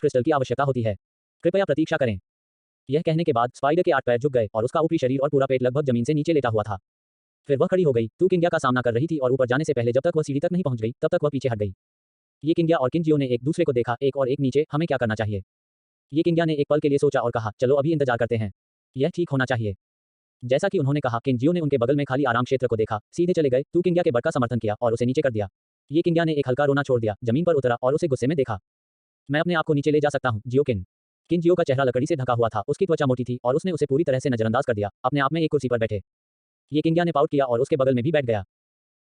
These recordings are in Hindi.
पक्ष क्रिस्टल की आवश्यकता होती है। कृपया प्रतीक्षा करें। यह कहने के बाद स्पाइडर के 8 पैर झुक गए और उसका ऊपरी शरीर और पूरा पेट लगभग जमीन से नीचे लेटा हुआ था। फिर वह खड़ी हो गई, तू किंग्या का सामना कर रही थी और ऊपर जाने से पहले जब तक वह सीढ़ी तक नहीं पहुंच गई, तब तक वह पीछे हट गई। ये किंग्या और किनजियो ने एक दूसरे को देखा, एक और एक नीचे, हमें क्या करना चाहिए? ये किंग्या ने एक पल के लिए सोचा और कहा, चलो अभी इंतजार करते हैं। यह ठीक होना चाहिए। जैसा कि उन्होंने कहा, किनजियो ने उनके बगल में खाली आराम क्षेत्र को देखा, सीधे चले गए, तू किंग्या के बट का समर्थन किया और उसे नीचे कर दिया। ये किंग्या ने एक हल्का रोना छोड़ दिया, जमीन पर उतरा और उसे गुस्से में देखा। मैं अपने आप को नीचे ले जा सकता हूँ, जियोकिन। किनजियो का चेहरा लकड़ी से ढका हुआ था, उसकी त्वचा मोटी थी और उसने उसे पूरी तरह से नजरअंदाज कर दिया, अपने आप में एक कुर्सी पर बैठे। ये किंग्या ने पाउट किया और उसके बगल में भी बैठ गया।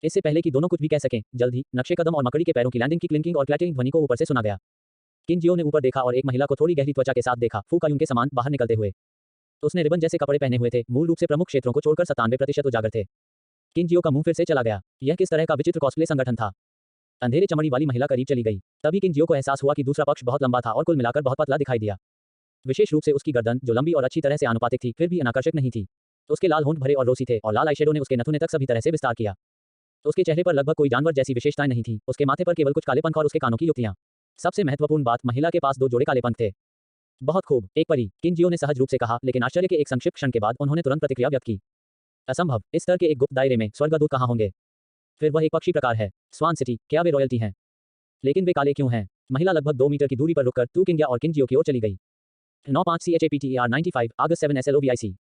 इससे पहले कि दोनों कुछ भी कह सकें, जल्द ही नक्शे कदम और मकड़ी के पैरों की लैंडिंग की क्लिंकिंग और क्लैटरिंग ध्वनि को ऊपर से सुना गया। किनजियो ने ऊपर देखा और एक महिला को थोड़ी गहरी त्वचा के साथ देखा, फू कायुन के समान बाहर निकलते हुए। उसने रिबन जैसे कपड़े पहने हुए थे, मूल रूप से प्रमुख क्षेत्रों को छोड़कर 97% उजागर थे। किनजियो का मुंह फिर से चला गया। यह किस तरह का विचित्र कॉस्प्ले संगठन था? अंधेरे चमड़ी वाली महिला करीब चली गई। तभी किनजियो को एहसास हुआ कि दूसरा पक्ष बहुत लंबा था और कुल मिलाकर बहुत पतला दिखाई दिया। विशेष रूप से उसकी गर्दन, जो लंबी और अच्छी तरह से आनुपातिक थी, फिर भी अनाकर्षक नहीं थी। उसके लाल होंठ भरे और रोसी थे और लाल आईशैडो ने उसके नथुने तक सभी तरह से विस्तार किया। उसके चेहरे पर लगभग कोई जानवर जैसी विशेषताएं नहीं थी, उसके माथे पर केवल कुछ काले पंख और उसके कानों की युक्तियां। सबसे महत्वपूर्ण बात, महिला के पास 2 जोड़े काले पंख थे। बहुत खूब, एक परी, किनजियो ने सहज रूप से कहा, लेकिन आश्चर्य के एक संक्षिप्त क्षण के बाद उन्होंने तुरंत प्रतिक्रिया व्यक्त की। असंभव, इस स्तर के एक गुप्त दायरे में स्वर्गदूत कहाँ होंगे? फिर वह एक पक्षी प्रकार है, स्वान सिटी, क्या वे रॉयल्टी हैं? लेकिन वे काले क्यों हैं? महिला लगभग 2 मीटर की दूरी पर रुककर तू किंग्या और किनजियो की ओर चली गई। 95 CHAPTER 95 अगस्त 7 SLOVIC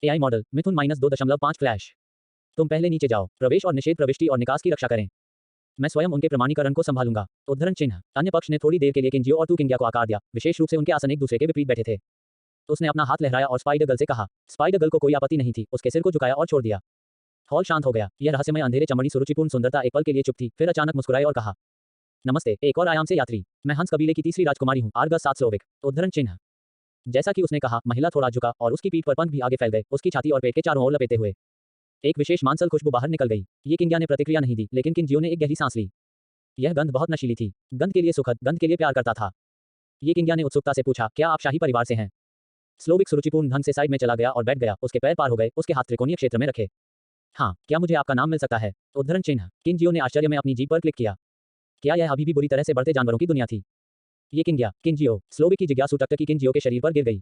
AI मॉडल मिथुन -2.5 फ्लैश। तुम पहले नीचे जाओ, प्रवेश और निषेध प्रविष्टि और निकास की रक्षा करें। मैं स्वयं उनके प्रमाणीकरण को संभालूंगा। उद्धरण चिन्ह। अन्य पक्ष ने थोड़ी देर के लिए किनजियो और तू किंग्या को आकार दिया, विशेष रूप से उनके आसन एक दूसरे के विपरीत बैठे थे। उसने अपना हाथ लहराया और स्पाइडर गर्ल से कहा। स्पाइडर गर्ल को कोई आपत्ति नहीं थी, उसके सिर को झुकाया और छोड़ दिया। हॉल शांत हो गया। यह रहस्यमय अंधेरे चमड़ी सुरुचिपूर्ण सुंदरता एक पल के लिए चुप थी, फिर अचानक मुस्कुराई और कहा, नमस्ते, एक और आयाम से यात्री। मैं हंस कबीले की तीसरी राजकुमारी हूँ, आर्गस सात्स्लोविक। उद्धरण चिन्ह। जैसा कि उसने कहा, महिला थोड़ा झुका और उसकी पीठ पर पंख भी आगे फैल गए, उसकी छाती और पेट के चारों ओर लपेटे हुए। एक विशेष मांसल खुशबू बाहर निकल गई। ये किंग्या ने प्रतिक्रिया नहीं दी, लेकिन किनजियो ने एक गहरी सांस ली। यह गंध बहुत नशीली थी, गंध के लिए सुखद, गंध के लिए प्यार करता था। ये किंग्या ने उत्सुकता से पूछा, क्या आप शाही परिवार से हैं? स्लोविक सुरुचिपूर्ण ढंग से साइड में चला गया और बैठ गया, उसके पैर पार हो गए, उसके हाथ त्रिकोणीय क्षेत्र में रखे। हाँ, क्या मुझे आपका नाम मिल सकता है? उद्धरण चिन्ह। किनजियो ने आश्चर्य में अपनी जीभ पर क्लिक किया। क्या यह अभी भी बुरी तरह से बढ़ते जानवरों की दुनिया थी? ये किंग्या, किनजियो, स्लोविक की जिज्ञासु टकटकी किनजियो के शरीर पर गिर गई।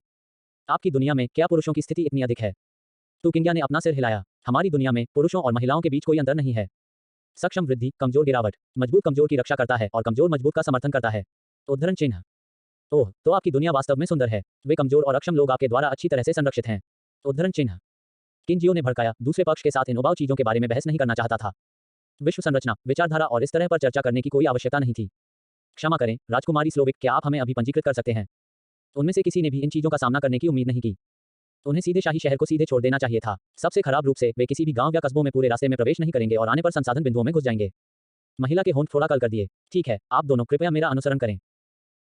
आपकी दुनिया में क्या पुरुषों की स्थिति इतनी अधिक है? तो किंग्या ने अपना सिर हिलाया। हमारी दुनिया में पुरुषों और महिलाओं के बीच कोई अंतर नहीं है। सक्षम वृद्धि, कमजोर गिरावट, मजबूत कमजोर की रक्षा करता है और कमजोर मजबूत का समर्थन करता है। उद्धरण चिन्ह। ओह, तो आपकी दुनिया वास्तव में सुंदर है। वे कमजोर और अक्षम लोग आपके द्वारा अच्छी तरह से संरक्षित हैं। उद्धरण चिन्ह। किनजियो ने भड़काया, दूसरे पक्ष के साथ इन उबाऊ चीजों के बारे में बहस नहीं करना चाहता था। विश्व संरचना, विचारधारा और इस तरह पर चर्चा करने की कोई आवश्यकता नहीं थी। क्षमा करें, राजकुमारी स्लोविक, क्या आप हमें अभी पंजीकृत कर सकते हैं? उनमें से किसी ने भी इन चीजों का सामना करने की उम्मीद नहीं की। उन्हें सीधे शाही शहर को सीधे छोड़ देना चाहिए था। सबसे खराब रूप से, वे किसी भी गांव या कस्बों में पूरे रास्ते में प्रवेश नहीं करेंगे और आने पर संसाधन बिंदुओं में घुस जाएंगे। महिला के होंठ थोड़ा कल कर दिए। ठीक है, आप दोनों कृपया मेरा अनुसरण करें।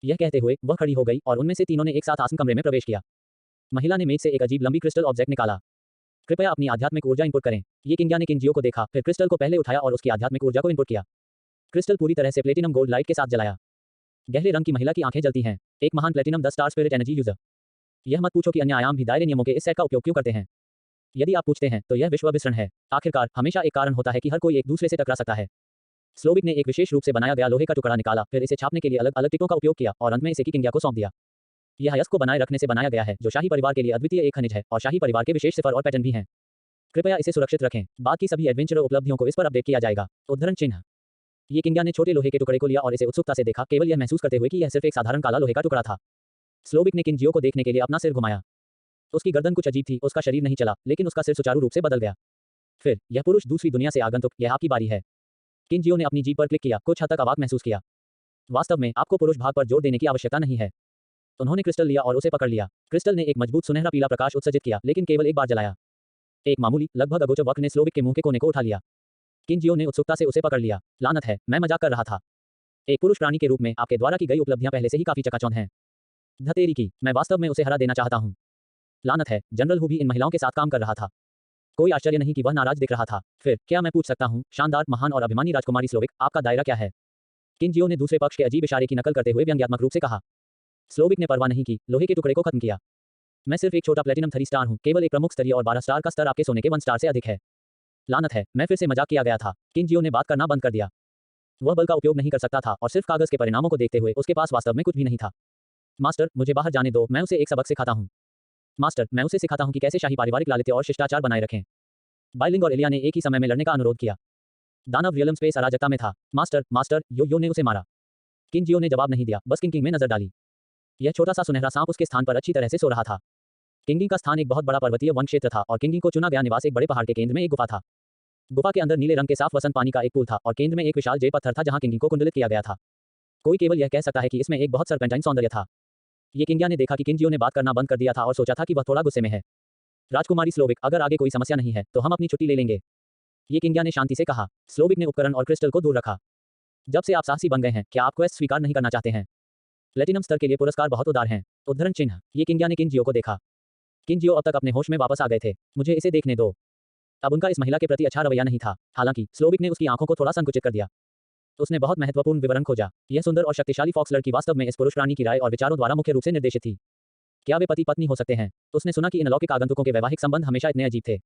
यह कहते हुए वह खड़ी हो गई और उनमें से तीनों ने एक साथ आसन कमरे में प्रवेश किया। महिला ने मेज से एक अजीब लंबी क्रिस्टल ऑब्जेक्ट निकाला। कृपया अपनी आध्यात्मिक ऊर्जा इनपुट करें। ये किंग्या ने किनजियो को देखा, फिर क्रिस्टल को पहले उठाया और उसकी आध्यात्मिक ऊर्जा को इनपुट किया। क्रिस्टल पूरी तरह से प्लेटिनम गोल्ड लाइट के साथ जलाया। गहरे रंग की महिला की आंखें जलती हैं। एक महान platinum 10 star spirit energy user. यह मत पूछो कि अन्य आयाम भी दायरे नियमों के इस सेट का उपयोग क्यों करते हैं। यदि आप पूछते हैं तो यह विश्व अभिसरण है। आखिरकार हमेशा एक कारण होता है कि हर कोई एक दूसरे से टकरा सकता है। स्लोविक ने एक विशेष रूप से बनाया गया लोहे का टुकड़ा निकाला, फिर इसे छापने के लिए अलग अलग टिकों का उपयोग किया और अंत में इसे किंग्या को सौंप दिया। यह अयस्क को बनाए रखने से बनाया गया है, जो शाही परिवार के लिए अद्वितीय एक खनिज है और शाही परिवार के विशेष सिफर और पैटर्न भी हैं। कृपया इसे सुरक्षित रखें। बाकी सभी एडवेंचर उपलब्धियों को इस पर अपडेट किया जाएगा। उद्धरण चिन्ह। ये किंग्या ने छोटे लोहे के टुकड़े को लिया और इसे उत्सुकता से देखा, केवल यह महसूस करते हुए कि यह सिर्फ एक साधारण काला लोहे का टुकड़ा था। स्लोविक ने किनजियो को देखने के लिए अपना सिर घुमाया। उसकी गर्दन कुछ अजीब थी, उसका शरीर नहीं चला, लेकिन उसका सिर सुचारू रूप से बदल गया। फिर, यह पुरुष दूसरी दुनिया से आगंतुक, यह आपकी बारी है। किनजियो ने अपनी जीभ पर क्लिक किया, कुछ हद तक अवाक महसूस किया। वास्तव में आपको पुरुष भाग पर जोर देने की आवश्यकता नहीं है। उन्होंने क्रिस्टल लिया और उसे पकड़ लिया। क्रिस्टल ने एक मजबूत सुनहरा पीला प्रकाश उत्सर्जित किया, लेकिन केवल एक बार जलाया। एक मामूली, लगभग अगोचर वक्र ने स्लोविक के मुंह के कोने को उठा लिया। किनजियो ने उत्सुकता से उसे पकड़ लिया। लानत है, मैं मजाक कर रहा था। एक पुरुष प्राणी के रूप में आपके द्वारा की गई उपलब्धियां पहले से ही काफी चकाचौंध हैं। धतेरी की, मैं वास्तव में उसे हरा देना चाहता हूं। लानत है, जनरल हु भी इन महिलाओं के साथ काम कर रहा था। कोई आश्चर्य नहीं कि वह नाराज दिख रहा था। फिर, क्या मैं पूछ सकता हूं, शानदार, महान और अभिमानी राजकुमारी स्लोविक, आपका दायरा क्या है? किनजियो ने दूसरे पक्ष के अजीब इशारे की नकल करते हुए व्यंग्यात्मक रूप से कहा। स्लोविक ने परवाह नहीं की, लोहे के टुकड़े को खत्म किया। मैं सिर्फ एक छोटा प्लेटिनम 3 स्टार हूं, केवल एक प्रमुख स्तरीय और 12 स्टार का स्तर आपके सोने के 1 स्टार से अधिक है। लानत है, मैं फिर से मजाक किया गया था। किनजियो ने बात करना बंद कर दिया। वह बल का उपयोग नहीं कर सकता था और सिर्फ कागज के परिणामों को देखते हुए उसके पास वास्तव में कुछ भी नहीं था। मास्टर, मुझे बाहर जाने दो, मैं उसे एक सबक सिखाता हूँ। मास्टर, मैं उसे सिखाता हूँ कि कैसे शाही पारिवारिक लालित्य और शिष्टाचार बनाए रखें। बाइलिंग और इलिया ने एक ही समय में लड़ने का अनुरोध किया। दानव रियलम स्पेस अराजकता में था। मास्टर, मास्टर, यो ने उसे मारा। किनजियो ने जवाब नहीं दिया, बस किंग में नजर डाली। यह छोटा सा सुनहरा सांप उसके स्थान पर अच्छी तरह से सो रहा था। किंगिंग का स्थान एक बहुत बड़ा पर्वतीय वन क्षेत्र था और किंगिंग को चुना गया निवास एक बड़े पहाड़ के केंद्र में एक गुफा था। गुफा के अंदर नीले रंग के साफ वसंत पानी का एक पूल था और केंद्र में एक विशाल जेड पत्थर था जहां किंगिंग को कुंडलित किया गया था। कोई केवल यह कह सकता है कि इसमें एक बहुत सर्पेंटाइन सौंदर्य था। ये किंगिया ने देखा कि किंजियो ने बात करना बंद कर दिया था और सोचा था कि वह थोड़ा गुस्से में है। राजकुमारी स्लोविक, अगर आगे कोई समस्या नहीं है तो हम अपनी छुट्टी ले लेंगे। ये किंगिया ने शांति से कहा। स्लोविक ने उपकरण और क्रिस्टल को दूर रखा। जब से आप साहसी बन गए हैं, क्या आप क्वेस्ट स्वीकार नहीं करना चाहते हैं? प्लेटिनम स्तर के लिए पुरस्कार बहुत उदार हैं। उद्धरण चिन्ह। ये किंगिया ने किंजियो को देखा। किंजियो अब तक अपने होश में वापस आ गए थे। मुझे इसे देखने दो। अब उनका इस महिला के प्रति अच्छा रवैया नहीं था। हालांकि स्लोविक ने उसकी आंखों को थोड़ा संकुचित कर दिया। उसने बहुत महत्वपूर्ण विवरण खोजा। यह सुंदर और शक्तिशाली फॉक्स लड़की वास्तव में इस पुरुष प्राणी की राय और विचारों द्वारा मुख्य रूप से निर्देशित थी। क्या वे पति पत्नी हो सकते हैं? उसने सुना कि इन अलौकिक आगंतुकों के वैवाहिक संबंध हमेशा इतने अजीब थे।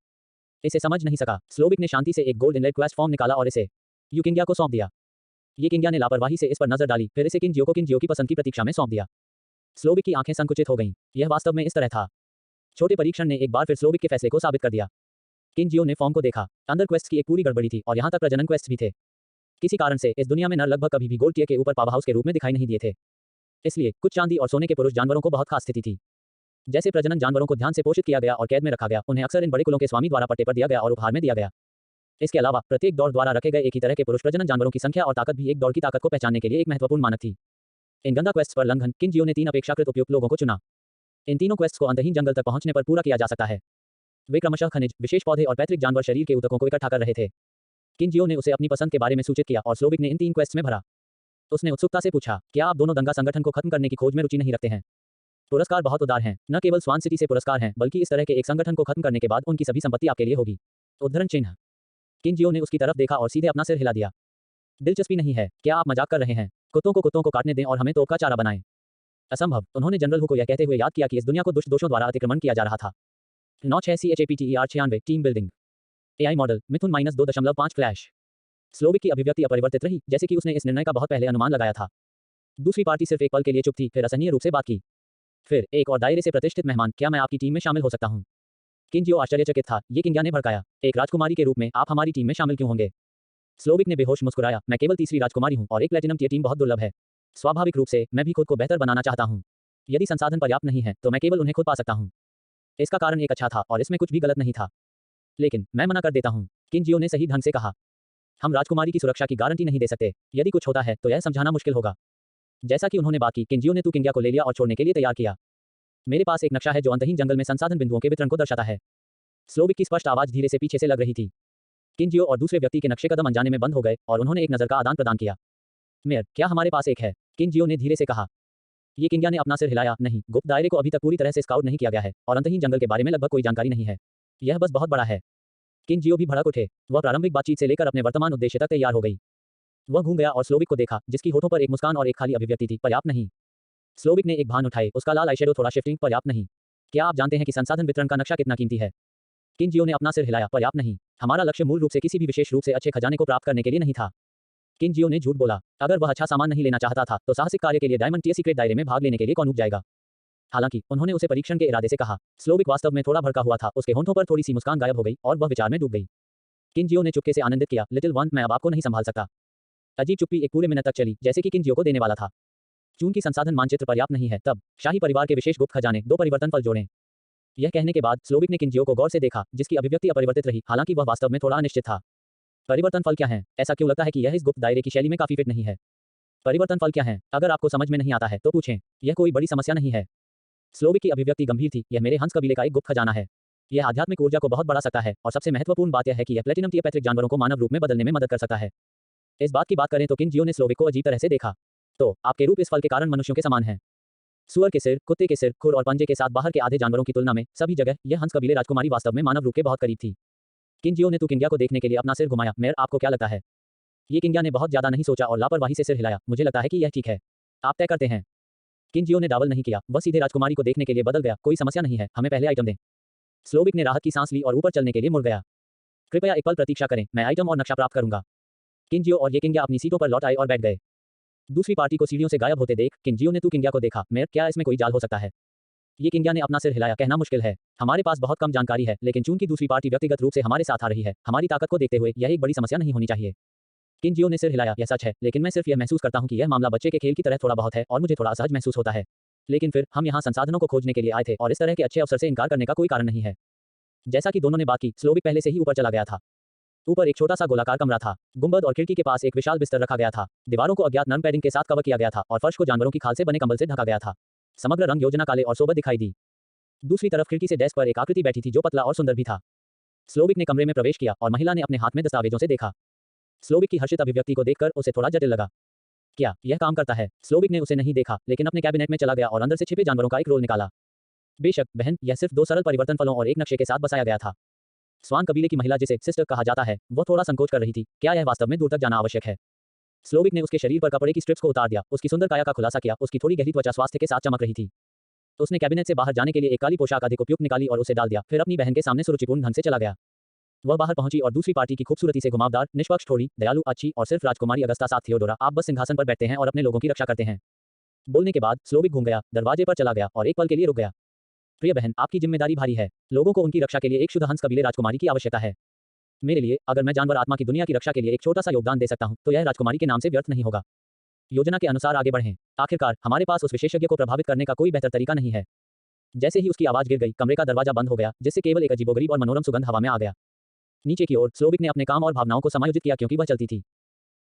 इसे समझ नहीं सका। स्लोविक ने शांति से एक गोल्ड इनलेट क्वेस्ट फॉर्म निकाला और इसे यू किंगिया को सौंप दिया। ये किंगिया ने लापरवाही से इस पर नजर डाली, फिर इसे किंजियो को किंजियो की पसंद की प्रतीक्षा में सौंप दिया। स्लोविक की आंखें संकुचित हो गईं। यह वास्तव में इस तरह था। छोटे परीक्षण ने एक बार फिर स्लोविक के फैसले को साबित कर दिया। किंजियो ने फॉर्म को देखा। अंदर क्वेस्ट की एक पूरी गड़बड़ी थी और यहां तक प्रजनन क्वेस्ट भी थे। किसी कारण से इस दुनिया में नर लगभग कभी भी गोल्ड टियर के ऊपर पावर हाउस के रूप में दिखाई नहीं दिए थे। इसलिए कुछ चांदी और सोने के पुरुष जानवरों को बहुत खास स्थिति थी। जैसे प्रजनन जानवरों को ध्यान से पोषित किया गया और कैद में रखा गया, उन्हें अक्सर इन बड़े कुलों के स्वामी द्वारा पट्टे पर दिया गया और उपहार में दिया गया। इसके अलावा प्रत्येक दौड़ द्वारा रखे गए एक ही तरह के पुरुष प्रजनन जानवरों की संख्या और ताकत भी एक दौड़ की ताकत को पहचानने के लिए एक महत्वपूर्ण मानक थी। इन गंदा क्वेस्ट पर लंघन किंजियो ने 3 अपेक्षाकृत उपयुक्त लोगों को चुना। इन तीनों क्वेस्ट को अंतहीन जंगल तक पहुंचने पर पूरा किया जा सकता है। वे क्रमशः खनिज, विशेष पौधे और पैतृक जानवर शरीर के ऊतकों को इकट्ठा कर रहे थे। किंजियो ने उसे अपनी पसंद के बारे में सूचित किया और स्लोविक ने इन 3 क्वेस्ट में भरा। उसने उत्सुकता से पूछा, क्या आप दोनों दंगा संगठन को खत्म करने की खोज में रुचि नहीं रखते हैं? पुरस्कार बहुत उदार हैं। न केवल स्वान सिटी से पुरस्कार हैं, बल्कि इस तरह के एक संगठन को खत्म करने के बाद उनकी सभी संपत्ति आपके लिए होगी। उद्धरण चिन्ह। किंजियो ने उसकी तरफ देखा और सीधे अपना सिर हिला दिया। दिलचस्पी नहीं है। क्या आप मजाक कर रहे हैं? कुत्तों को काटने दें और हमें तोप का चारा बनाएं। असंभव। उन्होंने जनरल हु को यह कहते हुए याद किया कि इस दुनिया को दुष्ट दोषों द्वारा अतिक्रमण किया जा रहा था। 96CHAPTER96 team building. AI model मिथुन -2.5 फ्लैश। स्लोविक की अभिव्यक्ति अपरिवर्तित रही, जैसे कि उसने इस निर्णय का बहुत पहले अनुमान लगाया था। दूसरी पार्टी सिर्फ एक पल के लिए चुप थी, फिर असहनीय रूप से बात की। फिर एक और दायरे से प्रतिष्ठित मेहमान, क्या मैं आपकी टीम में शामिल हो सकता हूं? किंजियो आश्चर्यचकित था। ये किंगिया ने भड़काया। एक राजकुमारी के रूप में आप हमारी टीम में शामिल क्यों होंगे? स्लोविक ने बेहोश मुस्कुराया। मैं केवल तीसरी राजकुमारी हूं और एक प्लेटिनम टियर टीम बहुत दुर्लभ है। स्वाभाविक रूप से मैं भी खुद को बेहतर बनाना चाहता हूं। यदि संसाधन पर्याप्त नहीं है तो मैं केवल उन्हें खुद पा सकता हूं। इसका कारण एक अच्छा था और इसमें कुछ भी गलत नहीं था। लेकिन मैं मना कर देता हूं, किंजियो ने सही ढंग से कहा। हम राजकुमारी की सुरक्षा की गारंटी नहीं दे सकते। यदि कुछ होता है तो यह समझाना मुश्किल होगा। जैसा कि उन्होंने बात की, किंजियो ने किंगिया को ले लिया और छोड़ने के लिए तैयार किया। मेरे पास एक नक्शा है जो अंतहीन जंगल में संसाधन बिंदुओं के वितरण को दर्शाता है। स्लोविक की स्पष्ट आवाज धीरे से पीछे से लग रही थी। किंजियो और दूसरे व्यक्ति के नक्शे कदम अनजाने में बंद हो गए और उन्होंने एक नजर का आदान प्रदान किया। मेयर, क्या हमारे पास एक है? किंजियो ने धीरे से कहा। ये किंगिया ने अपना सिर हिलाया। नहीं, गुप्त दायरे को अभी तक पूरी तरह से स्काउट नहीं किया गया है और अंतहीन जंगल के बारे में लगभग कोई जानकारी नहीं है। यह बस बहुत बड़ा है। किंजियो भी भड़क उठे। वह प्रारंभिक बातचीत से लेकर अपने वर्तमान उद्देश्य तक तैयार हो गई। वह घूम गया और स्लोविक को देखा, जिसकी होठों पर एक मुस्कान और एक खाली अभिव्यक्ति थी। पर्याप्त नहीं। स्लोविक ने एक भान उठाए। उसका लाल आईशैडो थोड़ा शिफ्टिंग। पर्याप्त नहीं। क्या आप जानते हैं कि संसाधन वितरण का नक्शा कितना कीमती है? किंजियो ने अपना सिर हिलाया। पर्याप्त नहीं। हमारा लक्ष्य मूल रूप से किसी भी विशेष रूप से अच्छे खजाने को प्राप्त करने के लिए नहीं था। किंजियो ने झूठ बोला। अगर वह अच्छा सामान नहीं लेना चाहता था तो साहसिक कार्य के लिए डायमंड टियर सीक्रेट दायरे में भाग लेने के लिए कौन उठ जाएगा? हालांकि उन्होंने उसे परीक्षण के इरादे से कहा। स्लोविक वास्तव में थोड़ा भड़का हुआ था। उसके होंठों पर थोड़ी सी मुस्कान गायब हो गई और वह विचार में डूब गई। किंजियो ने चुपके से आनंदित किया। लिटिल वन, मैं अब आपको नहीं संभाल सकता। अजीब चुप्पी एक पूरे मिनट तक चली, जैसे कि किंजियो को देने वाला था। चूंकि संसाधन मानचित्र पर्याप्त नहीं है, तब शाही परिवार के विशेष गुप्त खजाने 2 परिवर्तन फल जोड़ें। यह कहने के बाद स्लोविक ने किंजियो को गौर से देखा, जिसकी अभिव्यक्ति अपरिवर्तित रही, हालांकि वह वास्तव में थोड़ा अनिश्चित था। परिवर्तन फल क्या हैं? ऐसा क्यों लगता है कि यह इस गुप्त दायरे की शैली में काफी फिट नहीं है? परिवर्तन फल क्या हैं? अगर आपको समझ में नहीं आता है तो पूछें। यह कोई बड़ी समस्या नहीं है। स्लोविक की अभिव्यक्ति गंभीर थी। यह मेरे हंस कबीले का एक गुप्त खजाना है। यह आध्यात्मिक ऊर्जा को बहुत बढ़ा सकता है और सबसे महत्वपूर्ण बात यह है कि यह प्लेटिनम टियर पैतृक जानवरों को मानव रूप में बदलने में मदद कर सकता है। इस बात की बात करें तो किंजियो ने स्लोविक को अजीब तरह से देखा। तो आपके रूप इस फल के कारण मनुष्यों के समान हैं। सुअर के सिर, कुत्ते के सिर, खुर और पंजे के साथ बाहर के आधे जानवरों की तुलना में सभी जगह यह हंस कबीले राजकुमारी वास्तव में मानव रूप के बहुत करीब थी। किंजियो ने किंगिया को देखने के लिए अपना सिर घुमाया। मेयर, आपको क्या लगता है? ये किंगिया ने बहुत ज्यादा नहीं सोचा और लापरवाही से सिर हिलाया। मुझे लगता है कि यह ठीक है। आप तय करते हैं। किंजियो ने डावल नहीं किया। वह सीधे राजकुमारी को देखने के लिए बदल गया। कोई समस्या नहीं है, हमें पहले आइटम दें। स्लोविक ने राहत की सांस ली और ऊपर चलने के लिए मुड़ गया। कृपया एक पल प्रतीक्षा करें, मैं आइटम और नक्शा प्राप्त करूंगा। किंजियो और ये किंगिया अपनी सीटों पर लौट आए और बैठ गए। दूसरी पार्टी को सीढ़ियों से गायब होते देख किंजियो ने तू किंग्या को देखा। मेयर, क्या इसमें कोई जाल हो सकता है? ये किंग्या ने अपना सिर हिलाया। कहना मुश्किल है। हमारे पास बहुत कम जानकारी है, लेकिन चूंकि दूसरी पार्टी व्यक्तिगत रूप से हमारे साथ आ रही है, हमारी ताकत को देखते हुए यह एक बड़ी समस्या नहीं होनी चाहिए। किंजियो ने सिर हिलाया। यह सच है, लेकिन मैं सिर्फ यह महसूस करता हूं कि यह मामला बच्चे के खेल की तरह थोड़ा बहुत है और मुझे थोड़ा असहज महसूस होता है। लेकिन फिर हम यहाँ संसाधनों को खोजने के लिए आए थे और इस तरह के अच्छे अवसर से इनकार करने का कोई कारण नहीं है। जैसा कि दोनों ने बात की, स्लोविक पहले से ही ऊपर चला गया था। ऊपर एक छोटा सा गोलाकार कमरा था। गुंबद और खिड़की के पास एक विशाल बिस्तर रखा गया था। दीवारों को अज्ञात नर्म पैडिंग के साथ कवर किया गया था और फर्श को जानवरों की खाल से बने कंबल से ढका गया था। समग्र रंग योजना काले और सोबर दिखाई दी। दूसरी तरफ खिड़की से डेस्क पर एक आकृति बैठी थी जो पतला और सुंदर भी था। स्लोविक ने कमरे में प्रवेश किया और महिला ने अपने हाथ में दस्तावेजों से देखा। स्लोविक की हर्षित अभिव्यक्ति को देखकर उसे थोड़ा जटिल लगा। क्या यह काम करता है? स्लोविक ने उसे नहीं देखा, लेकिन अपने कैबिनेट में चला गया और अंदर से छिपे जानवरों का एक रोल निकाला। बेशक बहन, यह सिर्फ 2 सरल परिवर्तन फलों और एक नक्शे के साथ बसाया गया था। स्वान कबीले की महिला, जिसे सिस्टर कहा जाता है, वह थोड़ा संकोच कर रही थी। क्या यह वास्तव में दूर तक जाना आवश्यक है? स्लोविक ने उसके शरीर पर कपड़े की स्ट्रिप्स को उतार दिया। उसकी सुंदर काया का खुलासा किया। उसकी थोड़ी गहरी त्वचा स्वास्थ्य के साथ चमक रही थी। उसने कैबिनेट से बाहर जाने के लिए एक काली पोशाक अधिक उपयुक्त निकाली और उसे डाल दिया। फिर अपनी बहन के सामने सुरुचिपूर्ण ढंग से चला गया। वह बाहर पहुंची और दूसरी पार्टी की खूबसूरती से घुमावदार, निष्पक्ष, थोड़ी दयालु, अच्छी और सिर्फ राजकुमारी अगस्ता साथ थियोडोरा, आप बस सिंहासन पर बैठते हैं और अपने लोगों की रक्षा करते हैं। बोलने के बाद स्लोविक घूम गया, दरवाजे पर चला गया और एक पल के लिए रुक गया। प्रिय बहन, आपकी जिम्मेदारी भारी है। लोगों को उनकी रक्षा के लिए एक शुद्ध हंस कबीले राजकुमारी की आवश्यकता है। मेरे लिए, अगर मैं जानवर आत्मा की दुनिया की रक्षा के लिए एक छोटा सा योगदान दे सकता हूं, तो यह राजकुमारी के नाम से व्यर्थ नहीं होगा। योजना के अनुसार आगे बढ़ें। आखिरकार हमारे पास उस विशेषज्ञ को प्रभावित करने का कोई बेहतर तरीका नहीं है। जैसे ही उसकी आवाज गिर गई, कमरे का दरवाजा बंद हो गया, जिससे केवल एक अजीबोगरीब और मनोरम सुगंध हवा में आ गया। नीचे की ओर स्लोविक ने अपने काम और भावनाओं को समायोजित किया क्योंकि वह चलती थी।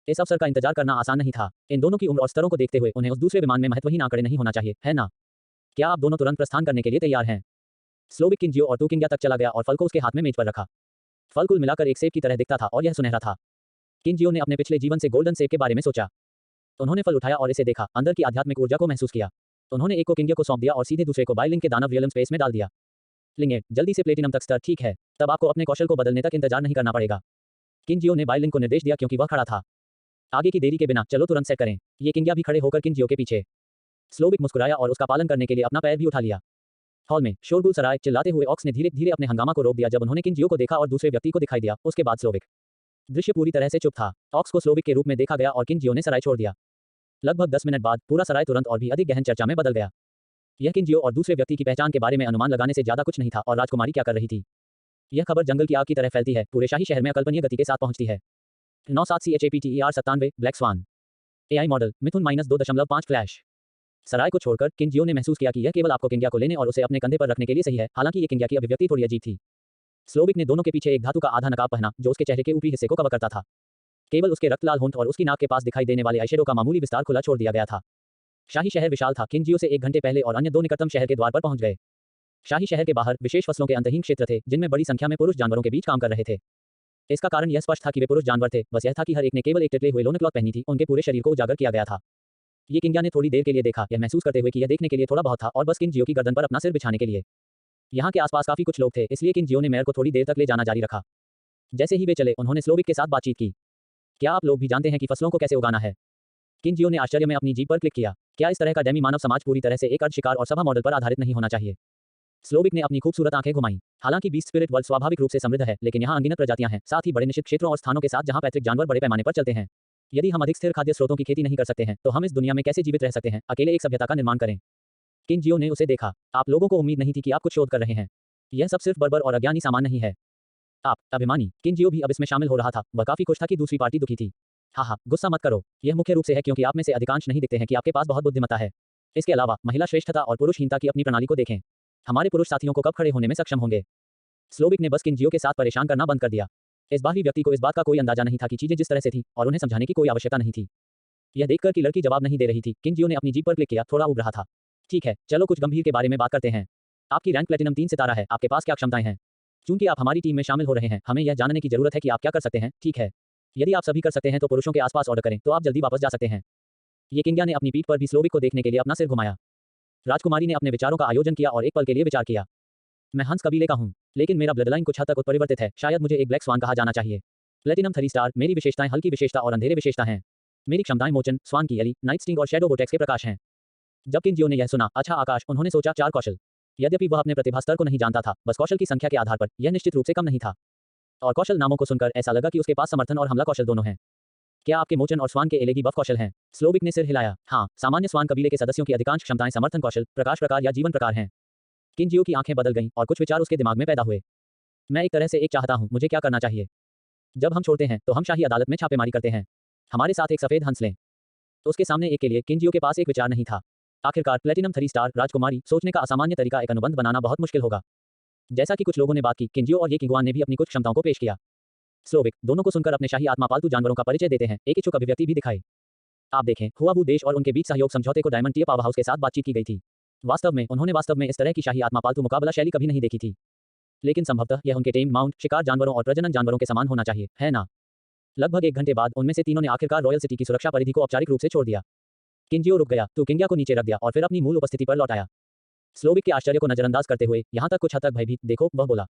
इस अवसर का इंतजार करना आसान नहीं था। इन दोनों की उम्र और स्तरों को देखते हुए उन्हें उस दूसरे विमान में महत्वहीन आंकड़े नहीं होना चाहिए, है ना? क्या आप दोनों तुरंत प्रस्थान करने के लिए तैयार हैं? स्लोविक किंजियो और टू किंग्या तक चला गया और फल को उसके हाथ में मेज पर रखा। फल कुल मिलाकर एक सेब की तरह दिखता था और यह सुनहरा था। किंजियो ने अपने पिछले जीवन से गोल्डन सेब के बारे में सोचा। उन्होंने फल उठाया और इसे देखा, अंदर की आध्यात्मिक ऊर्जा को महसूस किया। उन्होंने एक को किंग्या को सौंप दिया और सीधे दूसरे को बायलिंग के दानव रियलम स्पेस में डाल दिया। लिंगेट, जल्दी से प्लेटिनम तक स्तर, ठीक है? तब आपको अपने कौशल को बदलने तक इंतजार नहीं करना पड़ेगा। किंजियो ने बायलिंग को निर्देश दिया क्योंकि वह खड़ा था। आगे की देरी के बिना चलो तुरंत सेट करें। ये किंग्या भी खड़े होकर किंजियो के पीछे। स्लोविक मुस्कुराया और उसका पालन करने के लिए अपना पैर भी उठा लिया। हॉल में शोरगुल सराय, चिल्लाते हुए ऑक्स ने धीरे धीरे अपने हंगामा को रोक दिया जब उन्होंने किंजियो को देखा और दूसरे व्यक्ति को दिखाई दिया। उसके बाद स्लोविक। दृश्य पूरी तरह से चुप था। ऑक्स को स्लोविक के रूप में देखा गया और किंजियो ने सराय छोड़ दिया। लगभग 10 मिनट बाद पूरा सराय तुरंत और भी अधिक गहन चर्चा में बदल गया। यह किंजियो और दूसरे व्यक्ति की पहचान के बारे में अनुमान लगाने से ज्यादा कुछ नहीं था और राजकुमारी क्या कर रही थी। यह खबर जंगल की आग की तरह फैलती है, पूरे शाही शहर में अकल्पनीय गति के साथ पहुंचती है। 97CHAPTER97 black swan AI model मिथुन -2.5 फ्लैश। सराय को छोड़कर किंजियो ने महसूस किया कि यह केवल आपको किंग्या को लेने और उसे अपने कंधे पर रखने के लिए सही है। हालांकि ये किंग्या की अभिव्यक्ति थोड़ी अजीब थी। स्लोविक ने दोनों के पीछे एक धातु का आधा नकाब पहना जो उसके चेहरे के ऊपरी हिस्से को कवर करता था। केवल उसके रक्तलाल होंठ और उसकी नाक के पास दिखाई देने वाले आईशैडो का मामूली विस्तार खुला छोड़ दिया गया था। शाही शहर विशाल था। किंजियो से 1 घंटे पहले और अन्य 2 निकटतम शहर के द्वार पर पहुंच गए। शाही शहर के बाहर विशेष फसलों के अंतहीन क्षेत्र थे जिनमें बड़ी संख्या में पुरुष जानवरों के बीच काम कर रहे थे। इसका कारण यह स्पष्ट था कि वे पुरुष जानवर थे, बस यह था कि हर एक ने केवल एक टिटले हुए लोन क्लॉथ पहनी थी। उनके पूरे शरीर को उजागर किया गया था। ये किंग्या ने थोड़ी देर के लिए देखा, यह महसूस करते हुए कि यह देखने के लिए थोड़ा बहुत था और बस किंजियो की गर्दन पर अपना सिर बिछाने के लिए। यहाँ के आसपास काफी कुछ लोग थे, इसलिए किंजियो ने मेयर को थोड़ी देर तक ले जाना जारी रखा। जैसे ही वे चले, उन्होंने स्लोविक के साथ बातचीत की। क्या आप लोग भी जानते हैं कि फसलों को कैसे उगाना है? किंजियो ने आश्चर्य में अपनी जीभ पर क्लिक किया। क्या इस तरह का डेमी मानव समाज पूरी तरह से एक अर्ध शिकार और सभा मॉडल पर आधारित नहीं होना चाहिए? स्लोविक ने अपनी खूबसूरत आंखें घुमाई। हालांकि बीस्ट स्पिरिट वर्ल्ड स्वाभाविक रूप से समृद्ध है, लेकिन यहाँ अनगिनत प्रजातियां हैं, साथ ही बड़े निश्चित क्षेत्रों और स्थानों के साथ जहां पैतृक जानवर बड़े पैमाने पर चलते हैं। यदि हम अधिक स्थिर खाद्य स्रोतों की खेती नहीं कर सकते हैं, तो हम इस दुनिया में कैसे जीवित रह सकते हैं? अकेले एक सभ्यता का निर्माण करें। किंजियो ने उसे देखा। आप लोगों को उम्मीद नहीं थी कि आप कुछ शोध कर रहे हैं। यह सब सिर्फ बर्बर और अज्ञानी सामान नहीं है। आप अभिमानी। किंजियो भी अब इसमें शामिल हो रहा था। वह काफी खुश था कि दूसरी पार्टी दुखी थी। हाँ, गुस्सा मत करो। यह मुख्य रूप से है क्योंकि आप में से अधिकांश नहीं दिखते हैं कि आपके पास बहुत बुद्धिमत्ता है। इसके अलावा महिला श्रेष्ठता और पुरुषहीनता की अपनी प्रणाली को देखें। हमारे पुरुष साथियों को कब खड़े होने में सक्षम होंगे? स्लोविक ने बस किंजियो के साथ परेशान करना बंद कर दिया। इस बाहरी व्यक्ति को इस बात का कोई अंदाजा नहीं था कि चीजें जिस तरह से थी और उन्हें समझाने की कोई आवश्यकता नहीं थी। यह देखकर कि लड़की जवाब नहीं दे रही थी, किंजियो ने अपनी जीभ पर क्लिक किया। थोड़ा उब रहा था। ठीक है, चलो कुछ गंभीर के बारे में बात करते हैं। आपकी रैंक प्लेटिनम 3 सितारा है। आपके पास क्या क्षमताएं हैं? चूंकि आप हमारी टीम में शामिल हो रहे हैं, हमें यह जानने की जरूरत है कि आप क्या कर सकते हैं, ठीक है? यदि आप सभी कर सकते हैं तो पुरुषों के आसपास ऑर्डर करें, तो आप जल्दी वापस जा सकते हैं। ये किंग्या ने अपनी पीठ पर भी स्लोविक को देखने के लिए अपना सिर घुमाया। राजकुमारी ने अपने विचारों का आयोजन किया और एक पल के लिए विचार किया। मैं हंस कबीले का हूँ, लेकिन मेरा ब्लडलाइन कुछ हद तक उत्परिवर्तित है। शायद मुझे एक ब्लैक स्वान कहा जाना चाहिए। Platinum 3 star. मेरी विशेषताएं हल्की विशेषता और अंधेरे विशेषता हैं। मेरी क्षमताएं मोचन, स्वान की एली, नाइट स्टिंग और शैडो वोर्टेक्स के प्रकाश हैं। जब किंजियो ने यह सुना, अच्छा आकाश, उन्होंने सोचा 4 कौशल। यद्यपि वह अपने प्रतिभा स्तर को नहीं जानता था, बस कौशल की संख्या के आधार पर यह निश्चित रूप से कम नहीं था। और कौशल नामों को सुनकर ऐसा लगा कि उसके पास समर्थन और हमला कौशल दोनों हैं। क्या आपके मोचन और स्वान के एलेगी बफ कौशल हैं? स्लोविक ने सिर हिलाया। हाँ, सामान्य स्वान कबीले के सदस्यों की अधिकांश क्षमताएं समर्थन कौशल, प्रकाश प्रकार या जीवन प्रकार हैं। किंजियो की आंखें बदल गईं और कुछ विचार उसके दिमाग में पैदा हुए। मैं एक तरह से एक चाहता हूँ, मुझे क्या करना चाहिए? जब हम छोड़ते हैं तो हम शाही अदालत में छापेमारी करते हैं। हमारे साथ एक सफेद हंस लें। तो उसके सामने एक के लिए किंजियो के पास एक विचार नहीं था। आखिरकार प्लेटिनम 3 स्टार राजकुमारी सोचने का असामान्य तरीका एक अनुबंध बनाना बहुत मुश्किल होगा। जैसा कि कुछ लोगों ने बात की, किंजियो और ये किंगुआन ने भी अपनी कुछ क्षमताओं को पेश किया। स्लोविक दोनों को सुनकर अपने शाही आत्मा पालतू जानवरों का परिचय देते हैं, एक इच्छुक अभिव्यक्ति भी दिखाई। आप देखें, हुआबू देश और उनके बीच सहयोग समझौते को डायमंड टी पावर हाउस के साथ बातचीत की गई थी। उन्होंने वास्तव में इस तरह की शाही आत्मा पालतू मुकाबला शैली कभी नहीं देखी थी। लेकिन संभवतः यह उनके टेम माउंट शिकार जानवरों और प्रजनन जानवरों के समान होना चाहिए, है ना? लगभग 1 घंटे बाद उनमें से तीनों ने आखिरकार रॉयल सिटी की सुरक्षा परिधि को औपचारिक रूप से छोड़ दिया। किंजियो रुक गया, तो किंगिया को नीचे रख दिया और फिर अपनी मूल उपस्थिति पर लौट आया। स्लोविक के आश्चर्य को नजरअंदाज करते हुए, यहाँ तक कुछ हद तक भयभीत, देखो, वह बोला।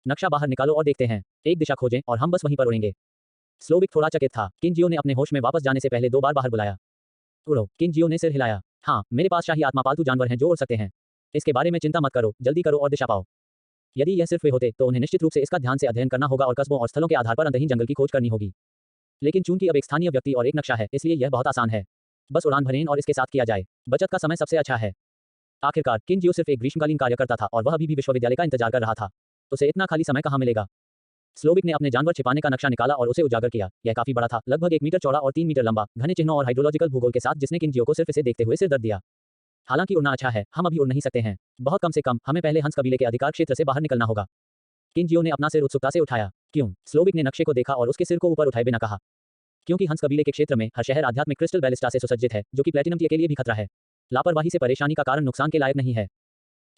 नक्शा बाहर निकालो और देखते हैं। एक दिशा खोजें और हम बस वहीं पर उड़ेंगे। स्लोविक थोड़ा चकित था। किंजियो ने अपने होश में वापस जाने से पहले 2 बार बाहर बुलाया। उड़ो। किंजियो ने सिर हिलाया। हाँ, मेरे पास शाही आत्मा पालतू जानवर हैं जो उड़ सकते हैं। इसके बारे में चिंता मत करो, जल्दी करो और दिशा पाओ। यदि यह सिर्फ वे होते तो उन्हें निश्चित रूप से इसका ध्यान से अध्ययन करना होगा और कस्बों और स्थलों के आधार पर अंतहीन जंगल की खोज करनी होगी। लेकिन चूंकि अब एक स्थानीय व्यक्ति और एक नक्शा है, इसलिए यह बहुत आसान है। बस उड़ान भरें और इसके साथ किया जाए। बचत का समय सबसे अच्छा है। आखिरकार किंजियो सिर्फ एक ग्रीष्मकालीन कार्यकर्ता था और वह अभी भी विश्वविद्यालय का इंतजार कर रहा था। उसे इतना खाली समय कहाँ मिलेगा? स्लोविक ने अपने जानवर छिपाने का नक्शा निकाला और उसे उजागर किया। यह काफी बड़ा था, लगभग 1 मीटर चौड़ा और 3 मीटर लंबा, घने चिन्हों और हाइड्रोलॉजिकल भूगोल के साथ, जिसने किंजियो को सिर्फ इसे देखते हुए सिर दर्द दिया। हालांकि उड़ना अच्छा है, हम अभी उड़ नहीं सकते हैं। बहुत कम से कम हमें पहले हंस कबीले के अधिकार क्षेत्र से बाहर निकलना होगा। किंजियो ने अपना सिर उत्सुकता से उठाया। क्यों? स्लोविक ने नक्शे को देखा और उसके सिर को ऊपर उठाए बिना कहा। क्योंकि हंस कबीले के क्षेत्र में हर शहर आध्यात्मिक क्रिस्टल बैलिस्टा से सुसज्जित है, जो कि प्लेटिनम टी के लिए भी खतरा है। लापरवाही से परेशानी का कारण नुकसान के लायक नहीं है।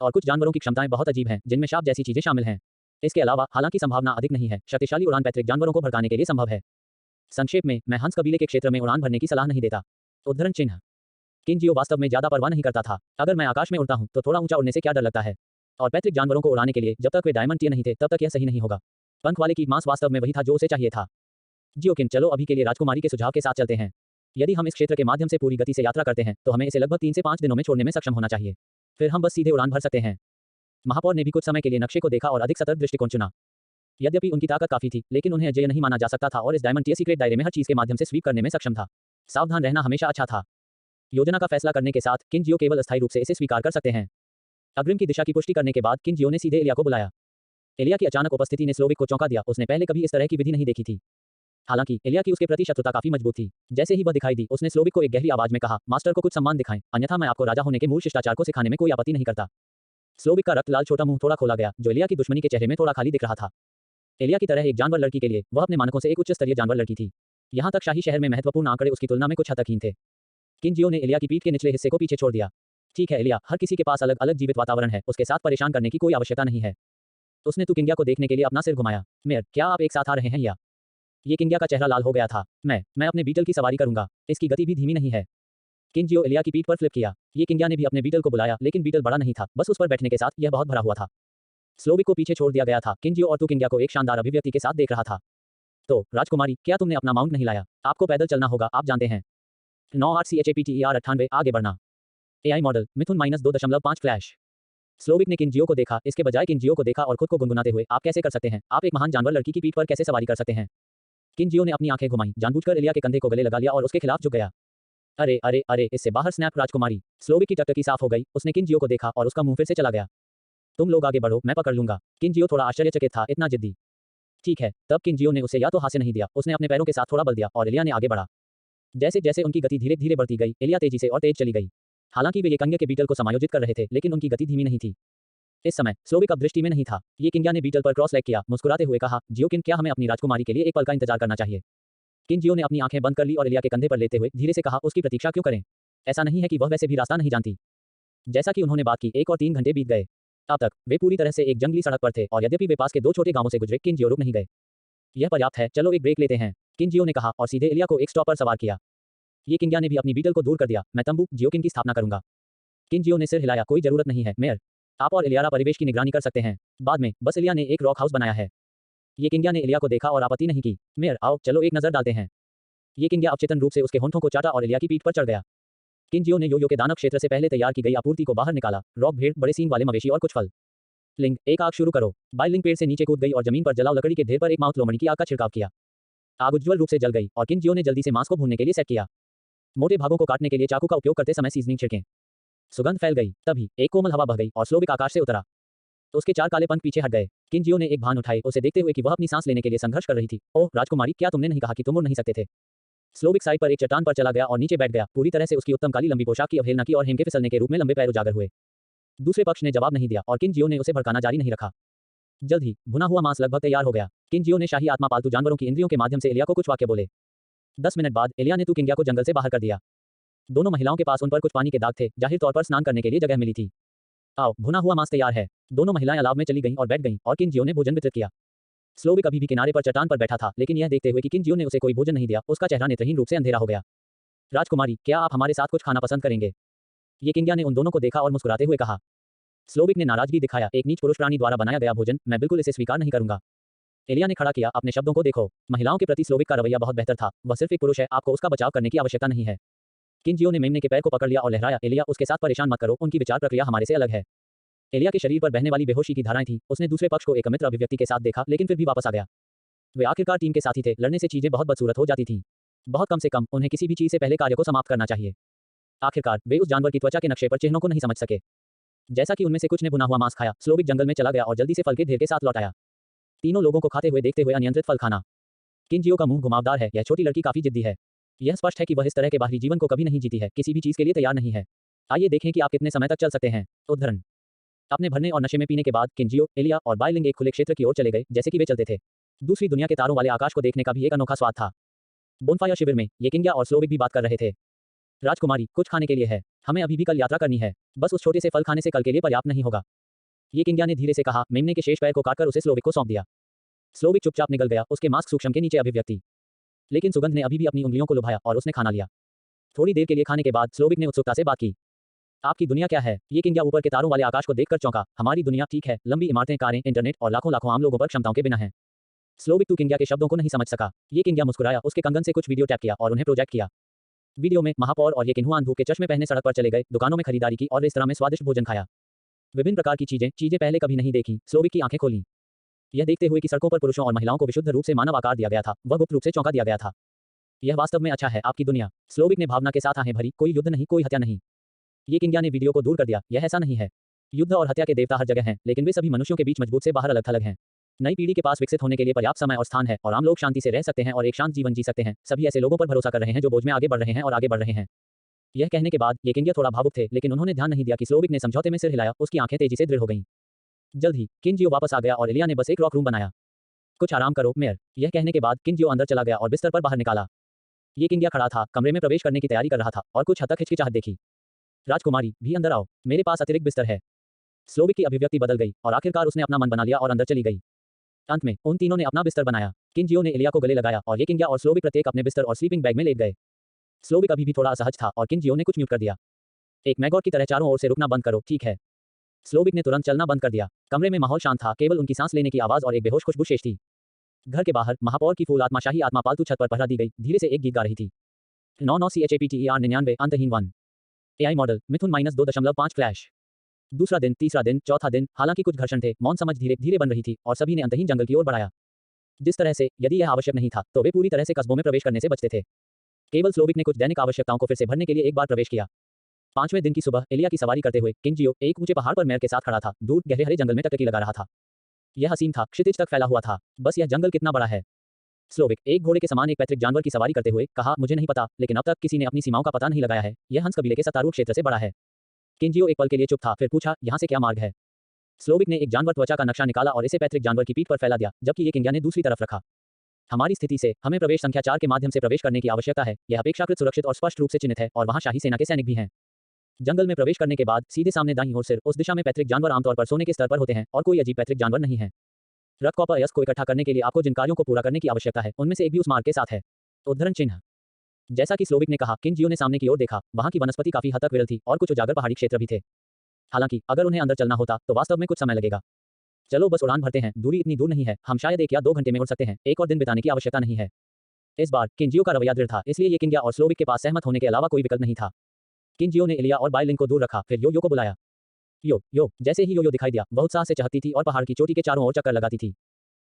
और कुछ जानवरों की क्षमताएं बहुत अजीब हैं, जिनमें शाप जैसी चीजें शामिल हैं। इसके अलावा हालांकि संभावना अधिक नहीं है, शक्तिशाली उड़ान पैतृक जानवरों को भड़काने के लिए संभव है। संक्षेप में, मैं हंस कबीले के क्षेत्र में उड़ान भरने की सलाह नहीं देता। उद्धरण चिन्ह। किंजियो वास्तव में ज्यादा परवाह नहीं करता था। अगर मैं आकाश में उड़ता हूं तो थोड़ा ऊंचा उड़ने से क्या डर लगता है? और पैतृक जानवरों को उड़ाने के लिए जब तक वे डायमंड टी नहीं थे तब तक यह सही नहीं होगा। पंख वाले की मांस वास्तव में वही था जो उसे चाहिए था। जियोकिन, चलो अभी के लिए राजकुमारी के सुझाव के साथ चलते हैं। यदि हम इस क्षेत्र के माध्यम से पूरी गति से यात्रा करते हैं तो हमें इसे लगभग 3 से 5 दिनों में छोड़ने में सक्षम होना चाहिए। फिर हम बस सीधे उड़ान भर सकते हैं। महापौर ने भी कुछ समय के लिए नक्शे को देखा और अधिक सतर्क दृष्टिकोण चुना। यद्यपि उनकी ताकत काफी थी, लेकिन उन्हें अजेय नहीं माना जा सकता था और इस डायमंड टी सीक्रेट दायरे में हर चीज के माध्यम से स्वीप करने में सक्षम था। सावधान रहना हमेशा अच्छा था। योजना का फैसला करने के साथ किंजियो केवल अस्थायी रूप से इसे स्वीकार कर सकते हैं। अग्रिम की दिशा की पुष्टि करने के बाद किंजियो ने सीधे एलिया को बुलाया। एलिया की अचानक उपस्थिति ने स्लोविक को चौंका दिया। उसने पहले कभी इस तरह की विधि नहीं देखी थी। हालांकि एलिया की उसके प्रति शत्रुता काफी मजबूत थी। जैसे ही वह दिखाई दी, उसने स्लोविक को एक गहरी आवाज में कहा, मास्टर को कुछ सम्मान दिखाएं, अन्यथा मैं आपको राजा होने के मूल शिष्टाचार को सिखाने में कोई आपत्ति नहीं करता। स्लोविक का रक्त लाल छोटा मुंह थोड़ा खोला गया, जो एलिया की दुश्मनी के चेहरे में थोड़ा खाली दिख रहा था। एलिया की तरह एक जानवर लड़की के लिए वह अपने मानकों से एक उच्च स्तरीय जानवर लड़की थी। यहाँ तक शाही शहर में महत्वपूर्ण आंकड़े उसकी तुलना में कुछ हद तक हीन थे। किंजियो ने एलिया की पीठ के निचले हिस्से को पीछे छोड़ दिया। ठीक है एलिया, हर किसी के पास अलग अलग जीवित वातावरण है, उसके साथ परेशान करने की कोई आवश्यकता नहीं है। उसने किंगिया को देखने के लिए अपना सिर घुमाया। मेयर, क्या आप एक साथ आ रहे हैं या? ये किंगिया का चेहरा लाल हो गया था। मैं अपने बीटल की सवारी करूंगा, इसकी गति भी धीमी नहीं है। किंजियो एलिया की पीठ पर फ्लिप किया। ये किंगिया ने भी अपने बीटल को बुलाया, लेकिन बीटल बड़ा नहीं था, बस उस पर बैठने के साथ यह बहुत भरा हुआ था। स्लोविक को पीछे छोड़ दिया गया था। किंजियो और किंगिया को एक शानदार अभिव्यक्ति के साथ देख रहा था। तो राजकुमारी, क्या तुमने अपना माउंट नहीं लाया? आपको पैदल चलना होगा, आप जानते हैं। 98 CHAPTER 98 आगे बढ़ना। AI मॉडल मिथुन -2.5 फ्लैश। स्लोविक ने किंजियो को देखा, इसके बजाय किंजियो को देखा और खुद को गुनगुनाते हुए, आप कैसे कर सकते हैं? आप एक महान जानवर लड़की की पीठ पर कैसे सवारी कर सकते हैं? किंजियो ने अपनी आंखें घुमाई, जानबूझकर एलिया के कंधे को गले लगा लिया और उसके खिलाफ झुक गया। अरे अरे अरे, इससे बाहर स्नैप राजकुमारी। स्लोविक की टकटकी साफ हो गई, उसने किंजियो को देखा और उसका मुंह फिर से चला गया। तुम लोग आगे बढ़ो, मैं पकड़ लूंगा। किंजियो थोड़ा आश्चर्यचकित था, इतना जिद्दी। ठीक है, तब किंजियो ने उसे या तो हास्य नहीं दिया, उसने अपने पैरों के साथ थोड़ा बल दिया और एलिया ने आगे बढ़ा। जैसे जैसे उनकी गति धीरे धीरे बढ़ती गई, एलिया तेजी से और तेज चली गई। हालांकि वे ये कंगे के बीटल को समायोजित कर रहे थे, लेकिन उनकी गति धीमी नहीं थी। इस समय स्लोविक अब दृष्टि में नहीं था। ये किंगिया ने बीटल पर क्रॉस लेग किया, मुस्कुराते हुए कहा, जियोकिन, क्या हमें अपनी राजकुमारी के लिए एक पल का इंतजार करना चाहिए? किंजियो ने अपनी आंखें बंद कर ली और एलिया के कंधे पर लेते हुए धीरे से कहा, उसकी प्रतीक्षा क्यों करें? ऐसा नहीं है कि वह वैसे भी रास्ता नहीं जानती। जैसा कि उन्होंने बात की, 1 और 3 घंटे बीत गए। अब तक वे पूरी तरह से एक जंगली सड़क पर थे और यद्यपि वे पास के 2 छोटे गांवों से गुजरे, किंजियो रुक नहीं गए। यह पर्याप्त है, चलो एक ब्रेक लेते हैं, किंजियो ने कहा और सीधे एलिया को एक स्टॉप पर सवार किया। ये किंगिया ने भी अपनी बीटल को दूर कर दिया। मैं तंबू जियोकिन की स्थापना करूंगा। किंजियो ने सिर हिलाया, कोई जरूरत नहीं है मेयर, आप और एलियारा परिवेश की निगरानी कर सकते हैं। बाद में बस एलिया ने एक रॉक हाउस बनाया है। ये किंगिया ने एलिया को देखा और आपत्ति नहीं की। मेयर, आओ चलो एक नजर डालते हैं। ये किंगिया अवचेतन रूप से उसके होंठों को चाटा और एलिया की पीठ पर चढ़ गया। किंजियो ने योयो के दानव क्षेत्र से पहले तैयार की गई आपूर्ति को बाहर निकाला, रॉक, भेड़, बड़े सींग वाले मवेशी और कुछ फल। लिंग, एक आग शुरू करो। बाइलिंग पेड़ से नीचे कूद गई और जमीन पर जलाओ लकड़ी के ढेर पर एक माउथ लोमड़ी की आग का छिड़काव किया। आग उज्ज्वल रूप से जल गई और किनजियो ने जल्दी से मांस को भूनने के लिए सेट किया। मोटे भागों को काटने के लिए चाकू का उपयोग करते समय सीजनिंग छिड़कें। सुगंध फैल गई, तभी एक कोमल हवा बह गई और स्लोविक आकाश से उतरा। तो उसके 4 काले पंख पीछे हट गए। किनजियो ने एक भान उठाई, उसे देखते हुए कि वह अपनी सांस लेने के लिए संघर्ष कर रही थी। ओह राजकुमारी, क्या तुमने नहीं कहा कि तुम उड़ नहीं सकते थे? स्लोविक साइड पर एक चट्टान पर चला गया और नीचे बैठ गया। पूरी तरह से उसकी उत्तम काली लंबी पोशाक की अवहेलना की और हिम के फिसलने के रूप में लंबे पैर उजागर हुए। दूसरे पक्ष ने जवाब नहीं दिया और किनजियो ने उसे भड़काना जारी नहीं रखा। जल्द ही भुना हुआ मांस लगभग तैयार हो गया। किनजियो ने शाही आत्मा पालतू जानवरों की इंद्रियों के माध्यम से एलिया को कुछ वाक्य बोले। 10 मिनट बाद एलिया ने तू किंग्या को जंगल से बाहर कर दिया। दोनों महिलाओं के पास उन पर कुछ पानी के दाग थे, जाहिर तौर पर स्नान करने के लिए जगह मिली थी। आओ, भुना हुआ मांस तैयार है। दोनों महिलाएं अलाव में चली गईं और बैठ गईं और किनजियो ने भोजन वितरित किया। स्लोविक अभी भी किनारे पर चट्टान पर बैठा था, लेकिन यह देखते हुए कि किनजियो ने उसे कोई भोजन नहीं दिया, उसका चेहरा नेत्रहीन रूप से अंधेरा हो गया। राजकुमारी, क्या आप हमारे साथ कुछ खाना पसंद करेंगे? ये किंग्या ने उन दोनों को देखा और मुस्कुराते हुए कहा। स्लोविक ने नाराजगी दिखाया, एक नीच पुरुष प्राणी द्वारा बनाया गया भोजन, मैं बिल्कुल इसे स्वीकार नहीं करूंगा। एलिया ने खड़ा किया, अपने शब्दों को देखो। महिलाओं के प्रति स्लोविक का रवैया बहुत बेहतर था। वह सिर्फ एक पुरुष है, आपको उसका बचाव करने की आवश्यकता नहीं है। किनजियो ने मेमने के पैर को पकड़ लिया और लहराया, एलिया उसके साथ परेशान मत करो, उनकी विचार प्रक्रिया हमारे से अलग है। एलिया के शरीर पर बहने वाली बेहोशी की धाराएं थी। उसने दूसरे पक्ष को एक मित्र अभिव्यक्ति के साथ देखा, लेकिन फिर भी वापस आ गया। वे आखिरकार टीम के साथी थे, लड़ने से चीजें बहुत बदसूरत हो जाती थीं। बहुत कम से कम उन्हें किसी भी चीज से पहले कार्य को समाप्त करना चाहिए। आखिरकार वे उस जानवर की त्वचा के नक्शे पर चिन्हों को नहीं समझ सके। जैसा कि उनमें से कुछ ने भुना हुआ मांस खाया, स्लोविक जंगल में चला गया और जल्दी से फल के ढेर के साथ लौट आया। तीनों लोगों को खाते हुए देखते हुए अनियंत्रित फल खाना। किनजियो का मुंह घुमावदार है, यह छोटी लड़की काफी जिद्दी है। यह स्पष्ट है कि वह इस तरह के बाहरी जीवन को कभी नहीं जीती है, किसी भी चीज के लिए तैयार नहीं है। आइए देखें कि आप कितने समय तक चल सकते हैं। उदाहरण, अपने भरने और नशे में पीने के बाद किनजियो, एलिया और बाइलिंग एक खुले क्षेत्र की ओर चले गए, जैसे कि वे चलते थे। दूसरी दुनिया के तारों वाले आकाश को देखने का भी एक अनोखा स्वाद था। बोनफायर शिविर में ये किंग्या और स्लोविक भी बात कर रहे थे। राजकुमारी, कुछ खाने के लिए है, हमें अभी भी कल यात्रा करनी है, बस उस छोटे से फल खाने से कल के लिए पर्याप्त नहीं होगा। ये किंग्या ने धीरे से कहा, मेमने के शेष पैर को काटकर उसे स्लोविक को सौंप दिया। स्लोविक चुपचाप निकल गया, उसके मास्क सूक्ष्म के नीचे अभिव्यक्ति। लेकिन सुगंध ने अभी भी अपनी उंगलियों को लुभाया और उसने खाना लिया। थोड़ी देर के लिए खाने के बाद स्लोविक ने उत्सुकता से बात की। आपकी दुनिया क्या है? ये किंग्या ऊपर के तारों वाले आकाश को देखकर चौंका। हमारी दुनिया ठीक है, लंबी इमारतें, कारें, इंटरनेट और लाखों लाखों आम लोगों पर क्षमताओं के बिना है। स्लोविक तू किंग्या के शब्दों को नहीं समझ सका। ये किंग्या मुस्कुराया, उसके कंगन से कुछ वीडियो टैप किया और उन्हें प्रोजेक्ट किया। वीडियो में महापौर और ये किन्हुआन धूप के चश्मे पहने सड़क पर चले गए, दुकानों में खरीदारी की और रेस्तरां में स्वादिष्ट भोजन खाया। विभिन्न प्रकार की चीजें पहले कभी नहीं देखी। स्लोविक की आंखें खोलीं। यह देखते हुए कि सड़कों पर पुरुषों और महिलाओं को विशुद्ध रूप से मानव आकार दिया गया था, वह गुप्त रूप से चौंका दिया गया था। यह वास्तव में अच्छा है, आपकी दुनिया। स्लोविक ने भावना के साथ आहें भरी, कोई युद्ध नहीं, कोई हत्या नहीं। ये किंग्या ने वीडियो को दूर कर दिया, यह ऐसा नहीं है। युद्ध और हत्या के देवता हर जगह हैं, लेकिन वे सभी मनुष्यों के बीच मजबूत से बाहर अलग थलग हैं। नई पीढ़ी के पास विकसित होने के लिए पर्याप्त समय और स्थान है और आम लोग शांति से रह सकते हैं और एक शांत जीवन जी सकते हैं। सभी ऐसे लोगों पर भरोसा कर रहे हैं जो बोझ में आगे बढ़ रहे हैं और आगे बढ़ रहे हैं। यह कहने के बाद ये किंग्या थोड़ा भावुक थे, लेकिन उन्होंने ध्यान नहीं दिया कि स्लोविक ने समझौते में सिर हिलाया, उसकी आंखें तेजी से दृढ़ हो गईं। जल्द ही किनजियो वापस आ गया और एलिया ने बस एक रॉक रूम बनाया। कुछ आराम करो मेयर। यह कहने के बाद किनजियो अंदर चला गया और बिस्तर पर बाहर निकाला। ये किंग्या खड़ा था, कमरे में प्रवेश करने की तैयारी कर रहा था और कुछ हद तक हिचकिचाहट देखी। राजकुमारी, भी अंदर आओ, मेरे पास अतिरिक्त बिस्तर है। स्लोविक की अभिव्यक्ति बदल गई और आखिरकार उसने अपना मन बना लिया और अंदर चली गई। अंत में उन तीनों ने अपना बिस्तर बनाया। किनजियो ने एलिया को गले लगाया और ये किंग्या और स्लोविक प्रत्येक अपने बिस्तर और स्लीपिंग बैग में लेट गए। स्लोविक अभी भी थोड़ा असहज था और किनजियो ने कुछ म्यूट कर दिया। एक मैगॉट की तरह चारों ओर से रुकना बंद करो, ठीक है? स्लोविक ने तुरंत चलना बंद कर दिया। कमरे में माहौल शांत था, केवल उनकी सांस लेने की आवाज और एक बेहोश खुशबू शेष थी। घर के बाहर महापौर की फूल आत्मा शाही आत्मा पालतू छत पर पहरा दी गई, धीरे से एक गीत गा रही थी। 99 CHAPTER 99 अंतहीन 1 AI मॉडल मिथुन -2.5 फ्लैश। दूसरा दिन, तीसरा दिन, चौथा दिन, हालांकि कुछ घर्षण थे, मौन समझ धीरे धीरे बन रही थी और सभी ने अंतहीन जंगल की ओर बढ़ाया। जिस तरह से, यदि यह आवश्यक नहीं था, तो वे पूरी तरह से कस्बों में प्रवेश करने से बचते थे। केवल स्लोविक ने कुछ दैनिक आवश्यकताओं को फिर से भरने के लिए एक बार प्रवेश किया। 5वें दिन की सुबह एलिया की सवारी करते हुए किनजियो एक ऊंचे पहाड़ पर मेयर के साथ खड़ा था, दूर गहरे हरे जंगल में टकटकी लगा रहा था। यह हसीन था, क्षितिज तक फैला हुआ था। बस यह जंगल कितना बड़ा है। स्लोविक एक घोड़े के समान एक पैतृक जानवर की सवारी करते हुए कहा, मुझे नहीं पता, लेकिन अब तक किसी ने अपनी सीमाओं का पता नहीं लगाया है। यह हंस कबीले के सतारू क्षेत्र से बड़ा है। किनजियो एक पल के लिए चुप था, फिर पूछा, यहाँ से क्या मार्ग है? स्लोविक ने एक जानवर त्वचा का नक्शा निकाला और इसे पैतृक जानवर की पीठ पर फैला दिया, जबकि ये किंग्या ने दूसरी तरफ रखा। हमारी स्थिति से हमें प्रवेश संख्या 4 के माध्यम से प्रवेश करने की आवश्यकता है। यह अपेक्षाकृत सुरक्षित और स्पष्ट रूप से चिन्हित है और वहां शाही सेना के सैनिक भी हैं। जंगल में प्रवेश करने के बाद सीधे सामने दाईं ओर सिर उस दिशा में पैतृक जानवर आमतौर पर सोने के स्तर पर होते हैं और कोई अजीब पैतृक जानवर नहीं है। रक्त कॉपर यस को इकट्ठा करने के लिए आपको जिन कार्यों को पूरा करने की आवश्यकता है, उनमें से एक भी उस मार्ग के साथ है। उद्धरण चिन्ह। जैसा कि स्लोविक ने कहा, किनजियो ने सामने की ओर देखा, वहां की वनस्पति काफी हद तक विरल थी और कुछ उजागर पहाड़ी क्षेत्र भी थे। हालांकि अगर उन्हें अंदर चलना होता तो वास्तव में कुछ समय लगेगा। चलो बस उड़ान भरते हैं, दूरी इतनी दूर नहीं है, हम शायद 1 या 2 घंटे में उड़ सकते हैं, एक और दिन बिताने की आवश्यकता नहीं है। इस बार किनजियो का रवैया दृढ़ था, इसलिए ये किंग्या और स्लोविक के पास सहमत होने के अलावा कोई विकल्प नहीं था। किनजियो ने एलिया और बाइलिंग को दूर रखा, फिर यो को बुलाया। यो। जैसे ही यो दिखाई दिया, वह उत्साह से चहकती थी और पहाड़ की चोटी के चारों ओर चक्कर लगाती थी।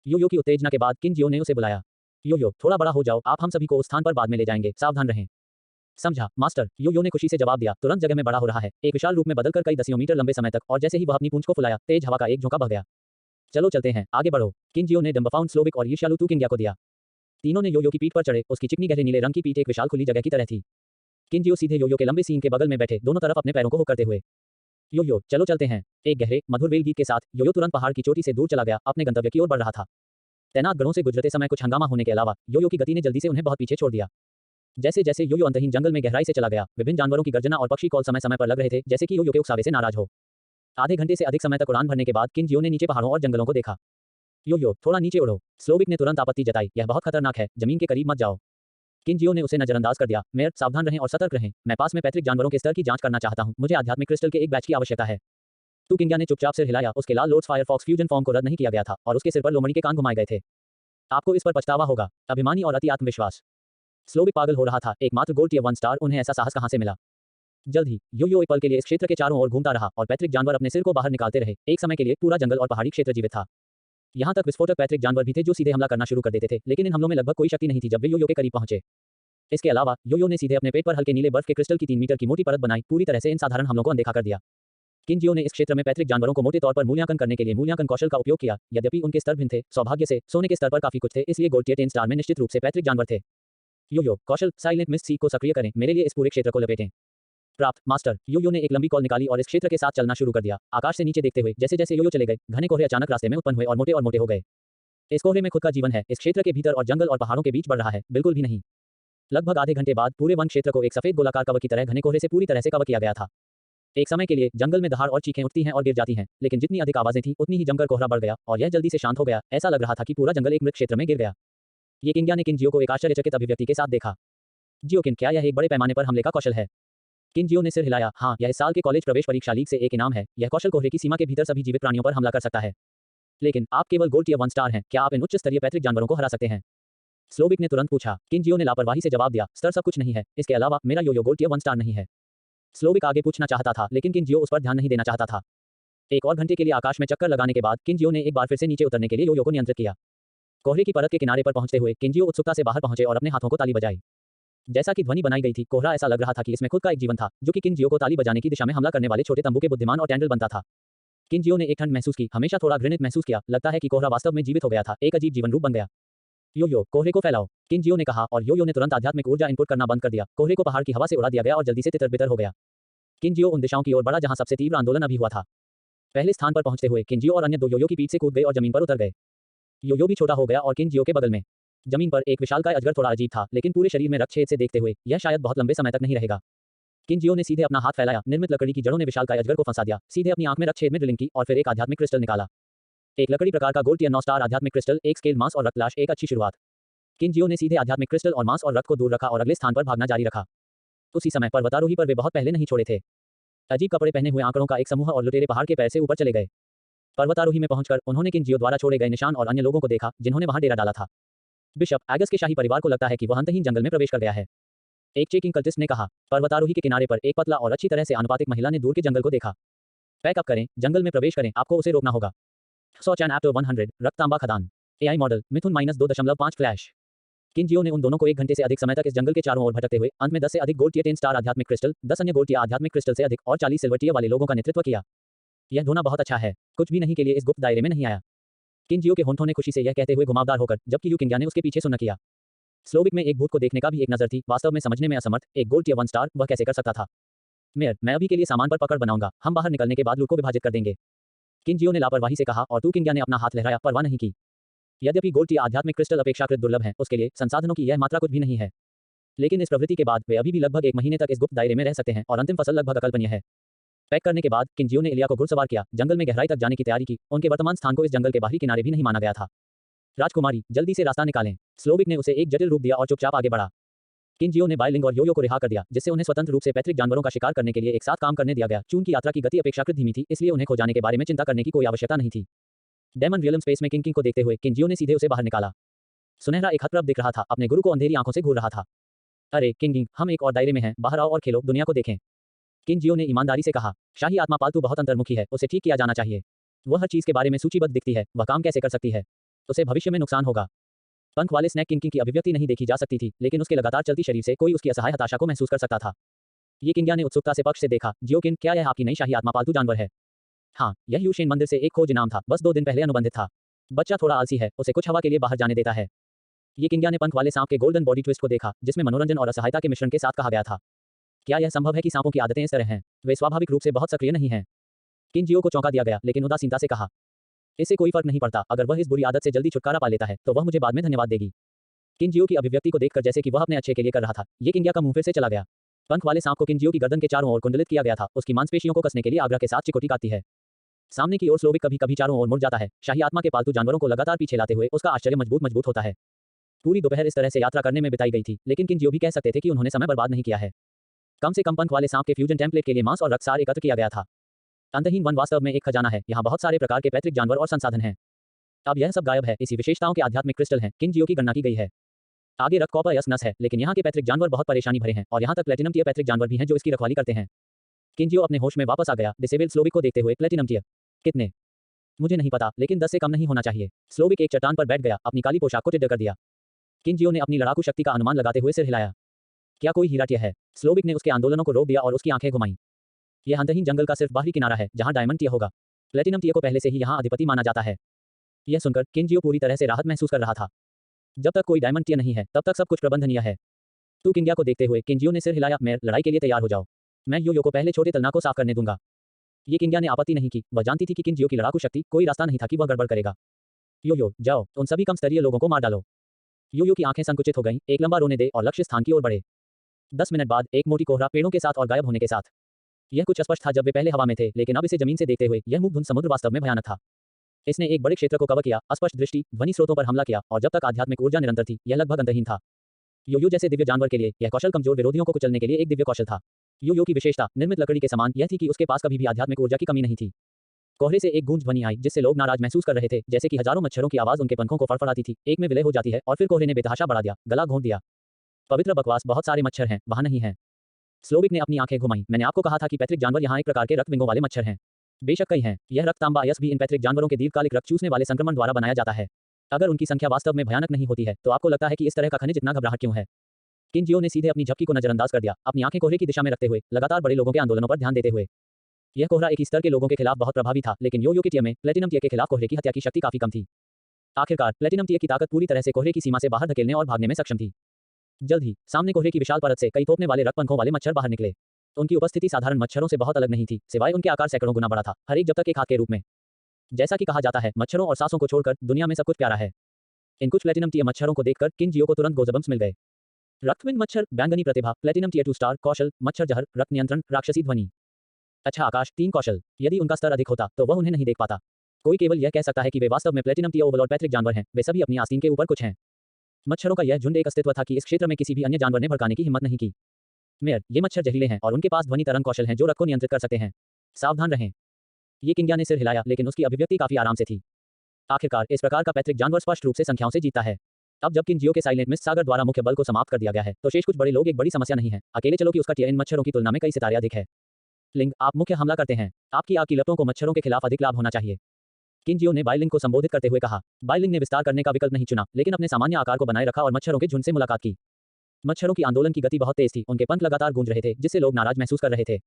यो की उत्तेजना के बाद किनजियो ने उसे बुलाया। यो थोड़ा बड़ा हो जाओ, आप हम सभी को उस स्थान पर बाद में ले जाएंगे, सावधान रहें। समझा मास्टर, यो ने खुशी से जवाब दिया, तुरंत जगह में बड़ा हो रहा है, एक विशाल रूप में बदलकर कई दसियों मीटर लंबे समय तक, और जैसे ही वह अपनी पूंछ को फुलाया, तेज हवा का एक झोंका बह गया। चलो चलते हैं, आगे बढ़ो। किंजियो ने डम्बफाउंड स्लोविक और ईर्ष्यालु तू किंग्या को दिया। तीनों ने योयो की पीठ पर चढ़े, उसकी चिकनी गहरे नीले रंग की पीठ एक विशाल खुली जगह की तरह थी। किंजियो सीधे योयो के लंबे सींग के बगल में बैठे, दोनों तरफ अपने पैरों को हुक करते हुए। योयो चलो चलते हैं। एक गहरे मधुर वेल गीत के साथ योयो तुरंत पहाड़ की चोटी से दूर चला गया, अपने गंतव्य की ओर बढ़ रहा था। तैनात गणों से गुजरते समय कुछ हंगामा होने के अलावा योयो की गति ने जल्दी से उन्हें बहुत पीछे छोड़ दिया। जैसे जैसे योयो अंतहीन जंगल में गहराई से चला गया, विभिन्न जानवरों की गर्जना और पक्षी कॉल समय समय पर लग रहे थे, जैसे कि योयो के उकसावे से नाराज हो। आधे घंटे से अधिक समय तक उड़ान भरने के बाद किंजियो ने नीचे पहाड़ों और जंगलों को देखा। योयो थोड़ा नीचे उड़ो। स्लोविक ने तुरंत आपत्ति जताई, यह बहुत खतरनाक है, जमीन के करीब मत जाओ। किंजियो ने उसे नजरअंदाज कर दिया, मेयर सावधान रहें और सतर्क रहें, मैं पास में पैतृक जानवरों के स्तर की जांच करना चाहता हूं, मुझे आध्यात्मिक क्रिस्टल के एक बैच की आवश्यकता है। तू किंग्या ने चुपचाप सिर हिलाया, उसके लाल लोड्स फायरफॉक्स फ्यूजन फॉर्म को रद्द नहीं किया गया था और उसके सिर पर लोमड़ी के कान घुमाए गए थे। आपको इस पर पछतावा होगा। अभिमानी और अति आत्मविश्वास। स्लोविक पागल हो रहा था, एकमात्र गोल्ड टियर 1 स्टार, उन्हें ऐसा साहस कहां से मिला। जल्द ही योयो एक पल के लिए इस क्षेत्र के चारों ओर घूमता रहा और पैतृक जानवर अपने सिर को बाहर निकालते रहे। एक समय के लिए पूरा जंगल और पहाड़ी क्षेत्र जीवित था। यहां तक विस्फोटक पैतृक जानवर भी थे जो सीधे हमला करना शुरू कर देते थे, लेकिन इन हमलों में लगभग कोई शक्ति नहीं थी जब वे योयो के करीब पहुंचे। इसके अलावा योयो ने सीधे अपने पेट पर हल्के नीले बर्फ के क्रिस्टल की 3 मीटर की मोटी परत बनाई, पूरी तरह से इन साधारण हमलों को अनदेखा कर दिया। किंजियो ने इस क्षेत्र में पैतृक जानवरों को मोटे तौर पर मूल्यांकन करने के लिए मूल्यांकन कौशल का उपयोग किया, यद्यपि उनके स्तर भिन्न थे, सौभाग्य से सोने के स्तर पर काफी कुछ थे, इसलिए गोल्ड टियर 10 स्टार में निश्चित रूप से पैतृक जानवर थे। योयो कौशल साइलेंट मिस्ट सीक को सक्रिय करें, मेरे लिए इस पूरे क्षेत्र को लपेटें। प्राप्त मास्टर। योयो ने एक लंबी कॉल निकाली और इस क्षेत्र के साथ चलना शुरू कर दिया, आकाश से नीचे देखते हुए। जैसे जैसे योयो चले गए, घने कोहरे अचानक रास्ते में उत्पन्न हुए और मोटे हो गए। इस कोहरे में खुद का जीवन है, इस क्षेत्र के भीतर और जंगल और पहाड़ों के बीच बढ़ रहा है, बिल्कुल भी नहीं। लगभग आधे घंटे बाद पूरे वन क्षेत्र को एक सफेद गोलाकार कवर की तरह घने कोहरे से पूरी तरह से कवर किया गया था। एक समय के लिए जंगल में दहाड़ और चीखें उठती हैं और गिर जाती हैं, लेकिन जितनी अधिक आवाजें थीं, उतनी ही जमकर कोहरा बढ़ गया और यह जल्दी से शांत हो गया। ऐसा लग रहा था कि पूरा जंगल एक मृत क्षेत्र में गिर गया। ये किंग्या ने किंजियो को एक आश्चर्यचकित अभिव्यक्ति के साथ देखा। जियोकिन, क्या यह एक बड़े पैमाने पर हमले का कौशल है? किंजियो ने सिर हिलाया, हाँ, यह इस साल के कॉलेज प्रवेश परीक्षा लीग से एक इनाम है। यह कौशल कोहरे की सीमा के भीतर सभी जीवित प्राणियों पर हमला कर सकता है। लेकिन आप केवल गोल्ड टियर 1 स्टार हैं, क्या आप इन उच्च स्तरीय पैतृक जानवरों को हरा सकते हैं? स्लोविक ने तुरंत पूछा। किंजियो ने लापरवाही से जवाब दिया, स्तर सब कुछ नहीं है, इसके अलावा मेरा योयो गोल्ड टियर 1 स्टार नहीं है। स्लोविक आगे पूछना चाहता था, लेकिन किंजियो उस पर ध्यान नहीं देना चाहता था। एक और घंटे के लिए आकाश में चक्कर लगाने के बाद किंजियो ने एक बार फिर से नीचे उतरने के लिए योयो को नियंत्रित किया। कोहरे की परत के किनारे पर पहुंचते हुए किंजियो उत्सुकता से बाहर पहुंचे और अपने हाथों को ताली बजाई। जैसा कि ध्वनि बनाई गई थी, कोहरा ऐसा लग रहा था कि इसमें खुद का एक जीवन था, जो कि किंजियो को ताली बजाने की दिशा में हमला करने वाले छोटे तंबू के बुद्धिमान और टैंडल बनता था। किंजियो ने एक ठंड महसूस की, हमेशा थोड़ा घृणित महसूस किया, लगता है कि कोहरा वास्तव में जीवित हो गया था, एक अजीब जीवन रूप बन गया। योयो कोहरे को फैलाओ, किंजियो ने कहा और योयो ने तुरंत आध्यात्मिक ऊर्जा इनपुट करना बंद कर दिया। कोहरे को पहाड़ की हवा से उड़ा दिया गया और जल्दी से तितर-बितर हो गया। किंजियो उन दिशाओं की ओर बढ़ा जहां सबसे तीव्र आंदोलन अभी हुआ था। पहले स्थान पर पहुंचते हुए किंजियो और अन्य 2 योयो की पीठ से कूद गए और जमीन पर उतर गए। योयो भी छोटा हो गया और किंजियो के बगल में जमीन पर एक विशालकाय अजगर थोड़ा अजीब था, लेकिन पूरे शरीर में रक्त छेद से देखते हुए यह शायद बहुत लंबे समय तक नहीं रहेगा। किंजियो ने सीधे अपना हाथ फैलाया, निर्मित लकड़ी की जड़ों ने विशालकाय अजगर को फंसा दिया, सीधे अपनी आंख में रक्त छेद में ड्रिलिंग की और फिर एक आध्यात्मिक क्रिस्टल निकाला। एक लकड़ी प्रकार का गोल्ड टियर 9 स्टार आध्यात्मिक क्रिस्टल, एक स्केल मांस और रक्त लाश, एक अच्छी शुरुआत। किंजियो ने सीधे आध्यात्मिक क्रिस्टल और मांस और रक्त को दूर रखा और अगले स्थान पर भागना जारी रखा। उसी समय पर्वतारोही पर वे बहुत पहले नहीं छोड़े थे। अजीब कपड़े पहने हुए आंकड़ों का एक समूह और लुटेरे पहाड़ के पैर से ऊपर चले गए। पर्वतारोही में पहुंचकर उन्होंने किंजियो द्वारा छोड़े गए निशान और अन्य लोगों को देखा, जिन्होंने वहां डेरा डाला था। बिशप एगस के शाही परिवार को लगता है कि वह अंतहीन जंगल में प्रवेश कर गया है, एक चेकिंग कल्टिस्ट ने कहा। पर्वतारोही के किनारे पर एक पतला और अच्छी तरह से आनुपातिक महिला ने दूर के जंगल को देखा। पैक अप करें, जंगल में प्रवेश करें, आपको उसे रोकना होगा। सोचैन एप्टो 100, रक्त तांबा खदान, एआई मॉडल, मिथुन -2.5 फ्लैश। किंजियो ने उन दोनों को 1 घंटे से अधिक समय तक इस जंगल के चारों ओर भटकते हुए अंत में 10 से अधिक गोल्ड टियर 10 स्टार आध्यात्मिक क्रिस्टल, 10 अन्य गोल्ड टियर आध्यात्मिक क्रिस्टल से अधिक और 40 सिल्वर टियर वाले लोगों का नेतृत्व किया। यह धोना बहुत अच्छा है, कुछ भी नहीं के लिए इस गुप्त दायरे में नहीं आया। किंजियो के होंठों ने खुशी से यह कहते हुए घुमावदार होकर, जबकि यू किंग्या ने उसके पीछे सुन्न किया। स्लोविक में एक भूत को देखने का भी एक नजर थी, वास्तव में समझने में असमर्थ, एक गोल्ड टियर 1 स्टार वह कैसे कर सकता था। मेयर, मैं अभी के लिए सामान पर पकड़ बनाऊंगा, हम बाहर निकलने के बाद लूट को विभाजित कर देंगे। किंजियो ने लापरवाही से कहा और तू किंग्या ने अपना हाथ लहराया, परवाह नहीं की। यद्यपि गोल्ड टियर आध्यात्मिक क्रिस्टल अपेक्षाकृत दुर्लभ हैं, उसके लिए संसाधनों की यह मात्रा कुछ भी नहीं है। लेकिन इस प्रवृत्ति के बाद वे अभी भी लगभग 1 महीने तक इस गुप्त दायरे में रह सकते हैं और अंतिम फसल लगभग अकल्पनीय है। पैक करने के बाद किंजियो ने इलिया को घुड़सवार किया, जंगल में गहराई तक जाने की तैयारी की। उनके वर्तमान स्थान को इस जंगल के बाहरी किनारे भी नहीं माना गया था। राजकुमारी, जल्दी से रास्ता निकालें। स्लोविक ने उसे एक जटिल रूप दिया और चुपचाप आगे बढ़ा। किंजियो ने बाइलिंग और योयो को रिहा कर दिया, जिससे उन्हें स्वतंत्र रूप से पैतृक जानवरों का शिकार करने के लिए एक साथ काम करने दिया गया। चूंकि यात्रा की गति अपेक्षाकृत धीमी थी, इसलिए उन्हें खो जाने के बारे में चिंता करने की कोई आवश्यकता नहीं थी। डेमन रियलम स्पेस में किंग को देखते हुए किंजियो ने सीधे उसे बाहर निकाला। सुनहरा एक हथप्रभ दिख रहा था, अपने गुरु को अंधेरी आंखों से घूर रहा था। अरे किंग, हम एक और दायरे में हैं, बाहर आओ और खेलो, दुनिया को देखें। किंजियो ने ईमानदारी से कहा, शाही आत्मा पालतू बहुत अंतर्मुखी है, उसे ठीक किया जाना चाहिए। वह हर चीज के बारे में सूचीबद्ध दिखती है, वह काम कैसे कर सकती है, उसे भविष्य में नुकसान होगा। पंख वाले स्नैक किंग की अभिव्यक्ति नहीं देखी जा सकती थी, लेकिन उसके लगातार चलती शरीर से कोई उसकी असहाय हताशा को महसूस कर सकता था। ये किंग्या ने उत्सुकता से पक्ष से देखा। जियोकिन, क्या यह आपकी नई शाही आत्मा पालतू जानवर है? हाँ, यह यूशेन मंदिर से एक खोज इनाम था, बस 2 दिन पहले अनुबंधित था। बच्चा थोड़ा आलसी है, उसे कुछ हवा के लिए बाहर जाने देता है। ये किंग्या ने पंख वाले सांप के गोल्डन बॉडी ट्विस्ट को देखा, जिसमें मनोरंजन और असहायता के मिश्रण के साथ कहा गया था। क्या यह संभव है कि सांपों की आदतें इस तरह हैं? वे स्वाभाविक रूप से बहुत सक्रिय नहीं हैं। किन जियो को चौंका दिया गया, लेकिन उदासीनता से कहा, इससे कोई फर्क नहीं पड़ता। अगर वह इस बुरी आदत से जल्दी छुटकारा पा लेता है, तो वह मुझे बाद में धन्यवाद देगी। किन जियो की अभिव्यक्ति को देखकर जैसे कि वह अपने अच्छे के लिए कर रहा था, ये किंग्या का मुंह फिर से चला गया। पंख वाले सांप को किन जियो की गर्दन के चारों ओर कुंडलित किया गया था, उसकी मांसपेशियों को कसने के लिए आग्रह के साथ चिकोटी काटती है। सामने की ओर स्लोविक कभी-कभी चारों ओर मुड़ जाता है। शाही आत्मा के पालतू जानवरों को लगातार पीछे लाते हुए उसका आश्चर्य मजबूत होता है। पूरी दोपहर इस तरह से यात्रा करने में बिताई गई थी, लेकिन किन जियो भी कह सकते थे कि उन्होंने समय बर्बाद नहीं किया है। कम से कम पंख वाले सांप के फ्यूजन टेम्पलेट के लिए मांस और रक्तसार एकत्र किया गया था। अंतहीन वन वास्तव में एक खजाना है, यहाँ बहुत सारे प्रकार के पैतृक जानवर और संसाधन हैं। अब यह सब गायब है, इसी विशेषताओं के आध्यात्मिक क्रिस्टल हैं, किन जियो की गणना की गई है। आगे रक्त कॉपर यस नस है, लेकिन यहाँ के पैतृक जानवर बहुत परेशानी भरे हैं, और यहाँ तक प्लेटिनम टियर पैतृक जानवर भी हैं जो इसकी रखवाली करते हैं। किन जियो अपने होश में वापस आ गया, डिसेबल्ड स्लोविक को देखते हुए। प्लेटिनम टियर कितने? मुझे नहीं पता, लेकिन 10 से कम नहीं होना चाहिए। स्लोविक एक चट्टान पर बैठ गया, अपनी काली पोशाक को टेढ़ कर दिया। किन जियो ने अपनी लड़ाकू शक्ति का अनुमान लगाते हुए सिर हिलाया। क्या कोई हीरा टियर है? स्लोविक ने उसके आंदोलनों को रोक दिया और उसकी आंखें घुमाई। यह अंतहीन जंगल का सिर्फ बाहरी किनारा है, जहां डायमंड टियर होगा। प्लेटिनम टियर को पहले से ही यहाँ अधिपति माना जाता है। यह सुनकर किन जियो पूरी तरह से राहत महसूस कर रहा था। जब तक कोई डायमंड टियर नहीं है, तब तक सब कुछ प्रबंधनीय है। तू किंग्या को देखते हुए किन जियो ने सिर हिलाया। मैं लड़ाई के लिए तैयार हो जाओ। मैं यो को पहले छोटे तलना को साफ करने दूंगा। ये किंग्या ने आपत्ति नहीं की, वह जानती थी कि किन जियो की लड़ाकू शक्ति कोई रास्ता नहीं था कि वह गड़बड़ करेगा। यो जाओ, उन सभी कम स्तरीय लोगों को मार डालो। यो की आंखें संकुचित हो गईं, एक लंबा रोने दे और लक्ष्य स्थान की ओर बढ़े। 10 मिनट बाद एक मोटी कोहरा पेड़ों के साथ और गायब होने के साथ। यह कुछ अस्पष्ट था जब वे पहले हवा में थे, लेकिन अब इसे जमीन से देखते हुए यह मुग्ध समुद्र वास्तव में भयानक था। इसने एक बड़े क्षेत्र को कवर किया, अस्पष्ट दृष्टि, ध्वनि स्रोतों पर हमला किया, और जब तक आध्यात्मिक ऊर्जा निरंतर थी, यह लगभग अंतहीन था। यो जैसे दिव्य जानवर के लिए यह कौशल कमजोर विरोधियों को कुचलने के लिए एक दिव्य कौशल था। यो की विशेषता निर्मित लकड़ी के समान यह थी कि उसके पास कभी भी आध्यात्मिक ऊर्जा की कमी नहीं थी। कोहरे से एक गूंज ध्वनि आई, जिससे लोग नाराज महसूस कर रहे थे, जैसे कि हजारों मच्छरों की आवाज उनके पंखों को फड़फड़ाती थी। एक में विलय हो जाती है और फिर कोहरे ने बेतहाशा बढ़ा दिया, गला घोंट दिया। पवित्र बकवास, बहुत सारे मच्छर हैं, वहां नहीं है। स्लोविक ने अपनी आंखें घुमाई। मैंने आपको कहा था कि पैतृक जानवर यहाँ एक प्रकार के रक्त विंगों वाले मच्छर हैं। बेशक कई हैं। यह रक्त तांबा अयस्क भी इन पैतृक जानवरों के दीर्घकालिक रक्त चूसने वाले संक्रमण द्वारा बनाया जाता है। अगर उनकी संख्या वास्तव में भयानक नहीं होती है, तो आपको लगता है कि इस तरह का खनिज इतना घबराहट क्यों है? किन जियो ने सीधे अपनी झपकी को नजरअंदाज कर दिया, अपनी आंखें कोहरे की दिशा में रखते हुए, लगातार बड़े लोगों के आंदोलनों पर ध्यान देते हुए। यह कोहरा एक ही स्तर के लोगों के खिलाफ बहुत प्रभावी था, लेकिन यो की टियर में प्लेटिनम टियर के खिलाफ कोहरे की हत्या की शक्ति काफी कम थी। आखिरकार प्लेटिनम टियर की ताकत पूरी तरह से कोहरे की सीमा से बाहर धकेलने और भागने में सक्षम थी। जल्द ही सामने कोहरे की विशाल परत से कई थोपने वाले रक्त पंखों वाले मच्छर बाहर निकले। उनकी उपस्थिति साधारण मच्छरों से बहुत अलग नहीं थी, सिवाय उनके आकार सैकड़ों गुना बड़ा था, हर एक जब तक एक हाथ के रूप में। जैसा कि कहा जाता है, मच्छरों और सांसों को छोड़कर दुनिया में सब कुछ प्यारा है। इन कुछ प्लेटिनम टियर मच्छरों को देखकर किन जियो को तुरंत गोज़बम्प्स मिल गए। रक्तविंग मच्छर, बैंगनी प्रतिभा, प्लेटिनम टियर 2 स्टार, कौशल, मच्छर जहर, रक्त नियंत्रण, राक्षसी ध्वनि। अच्छा आकाश, 3 कौशल। यदि उनका स्तर अधिक होता, तो वह उन्हें नहीं देख पाता। कोई केवल यह कह सकता है कि वे वास्तव में प्लेटिनम टियर ओवरलॉर्ड पैतृक जानवर हैं, वे सभी अपनी आस्तीन के ऊपर कुछ हैं। मच्छरों का यह झुंड एक अस्तित्व था कि इस क्षेत्र में किसी भी अन्य जानवर ने भड़काने की हिम्मत नहीं की। मेयर, ये मच्छर जहरीले हैं और उनके पास ध्वनि तरंग कौशल हैं जो रक्त को नियंत्रित कर सकते हैं। सावधान रहें। ये किंग्या ने सिर हिलाया, लेकिन उसकी अभिव्यक्ति काफी आराम से थी। आखिरकार इस प्रकार का पैतृक जानवर स्पष्ट रूप से संख्याओं से जीतता है। अब जब किन जियो के साइलेंट मिस्ट सागर द्वारा मुख्य बल को समाप्त कर दिया गया है, तो शेष कुछ बड़े लोग एक बड़ी समस्या नहीं है। अकेले चलो कि उसका टियर इन मच्छरों की तुलना में कई सितारे अधिक है। लिंग, आप मुख्य हमला करते हैं। आपकी आग की लपटों को मच्छरों के खिलाफ अधिक लाभ होना चाहिए। किन जियो ने बाइलिंग को संबोधित करते हुए कहा। बाइलिंग ने विस्तार करने का विकल्प नहीं चुना, लेकिन अपने सामान्य आकार को बनाए रखा और मच्छरों के झुंड से मुलाकात की। मच्छरों की आंदोलन की गति बहुत तेज थी, उनके पंख लगातार गूंज रहे थे, जिससे लोग नाराज महसूस कर रहे थे।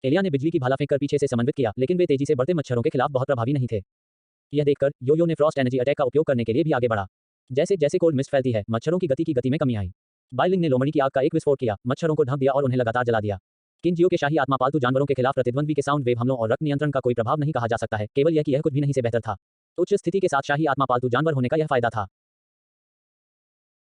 एलिया ने बिजली की भाला फेंककर पीछे से समन्वित किया, लेकिन वे तेजी से बढ़ते मच्छरों के खिलाफ बहुत प्रभावी नहीं थे। यह देखकर यो ने फ्रॉस्ट एनर्जी अटैक का उपयोग करने के लिए भी आगे बढ़ा। जैसे जैसे कोल्ड मिस्ट फैलती है, मच्छरों की गति में कमी आई। बाइलिंग ने लोमड़ी की आग का एक विस्फोट किया, मच्छरों को ढक दिया और उन्हें लगातार जला दिया। किन जियो के शाही आत्मा पालतू जानवरों के खिलाफ प्रतिद्वंद्वी के साउंड वेव हमलों और रक्त नियंत्रण का कोई प्रभाव नहीं कहा जा सकता है, केवल यह कि यह कुछ भी नहीं से बेहतर था। उच्च स्थिति के साथ शाही आत्मा पालतू जानवर होने का यह फायदा था।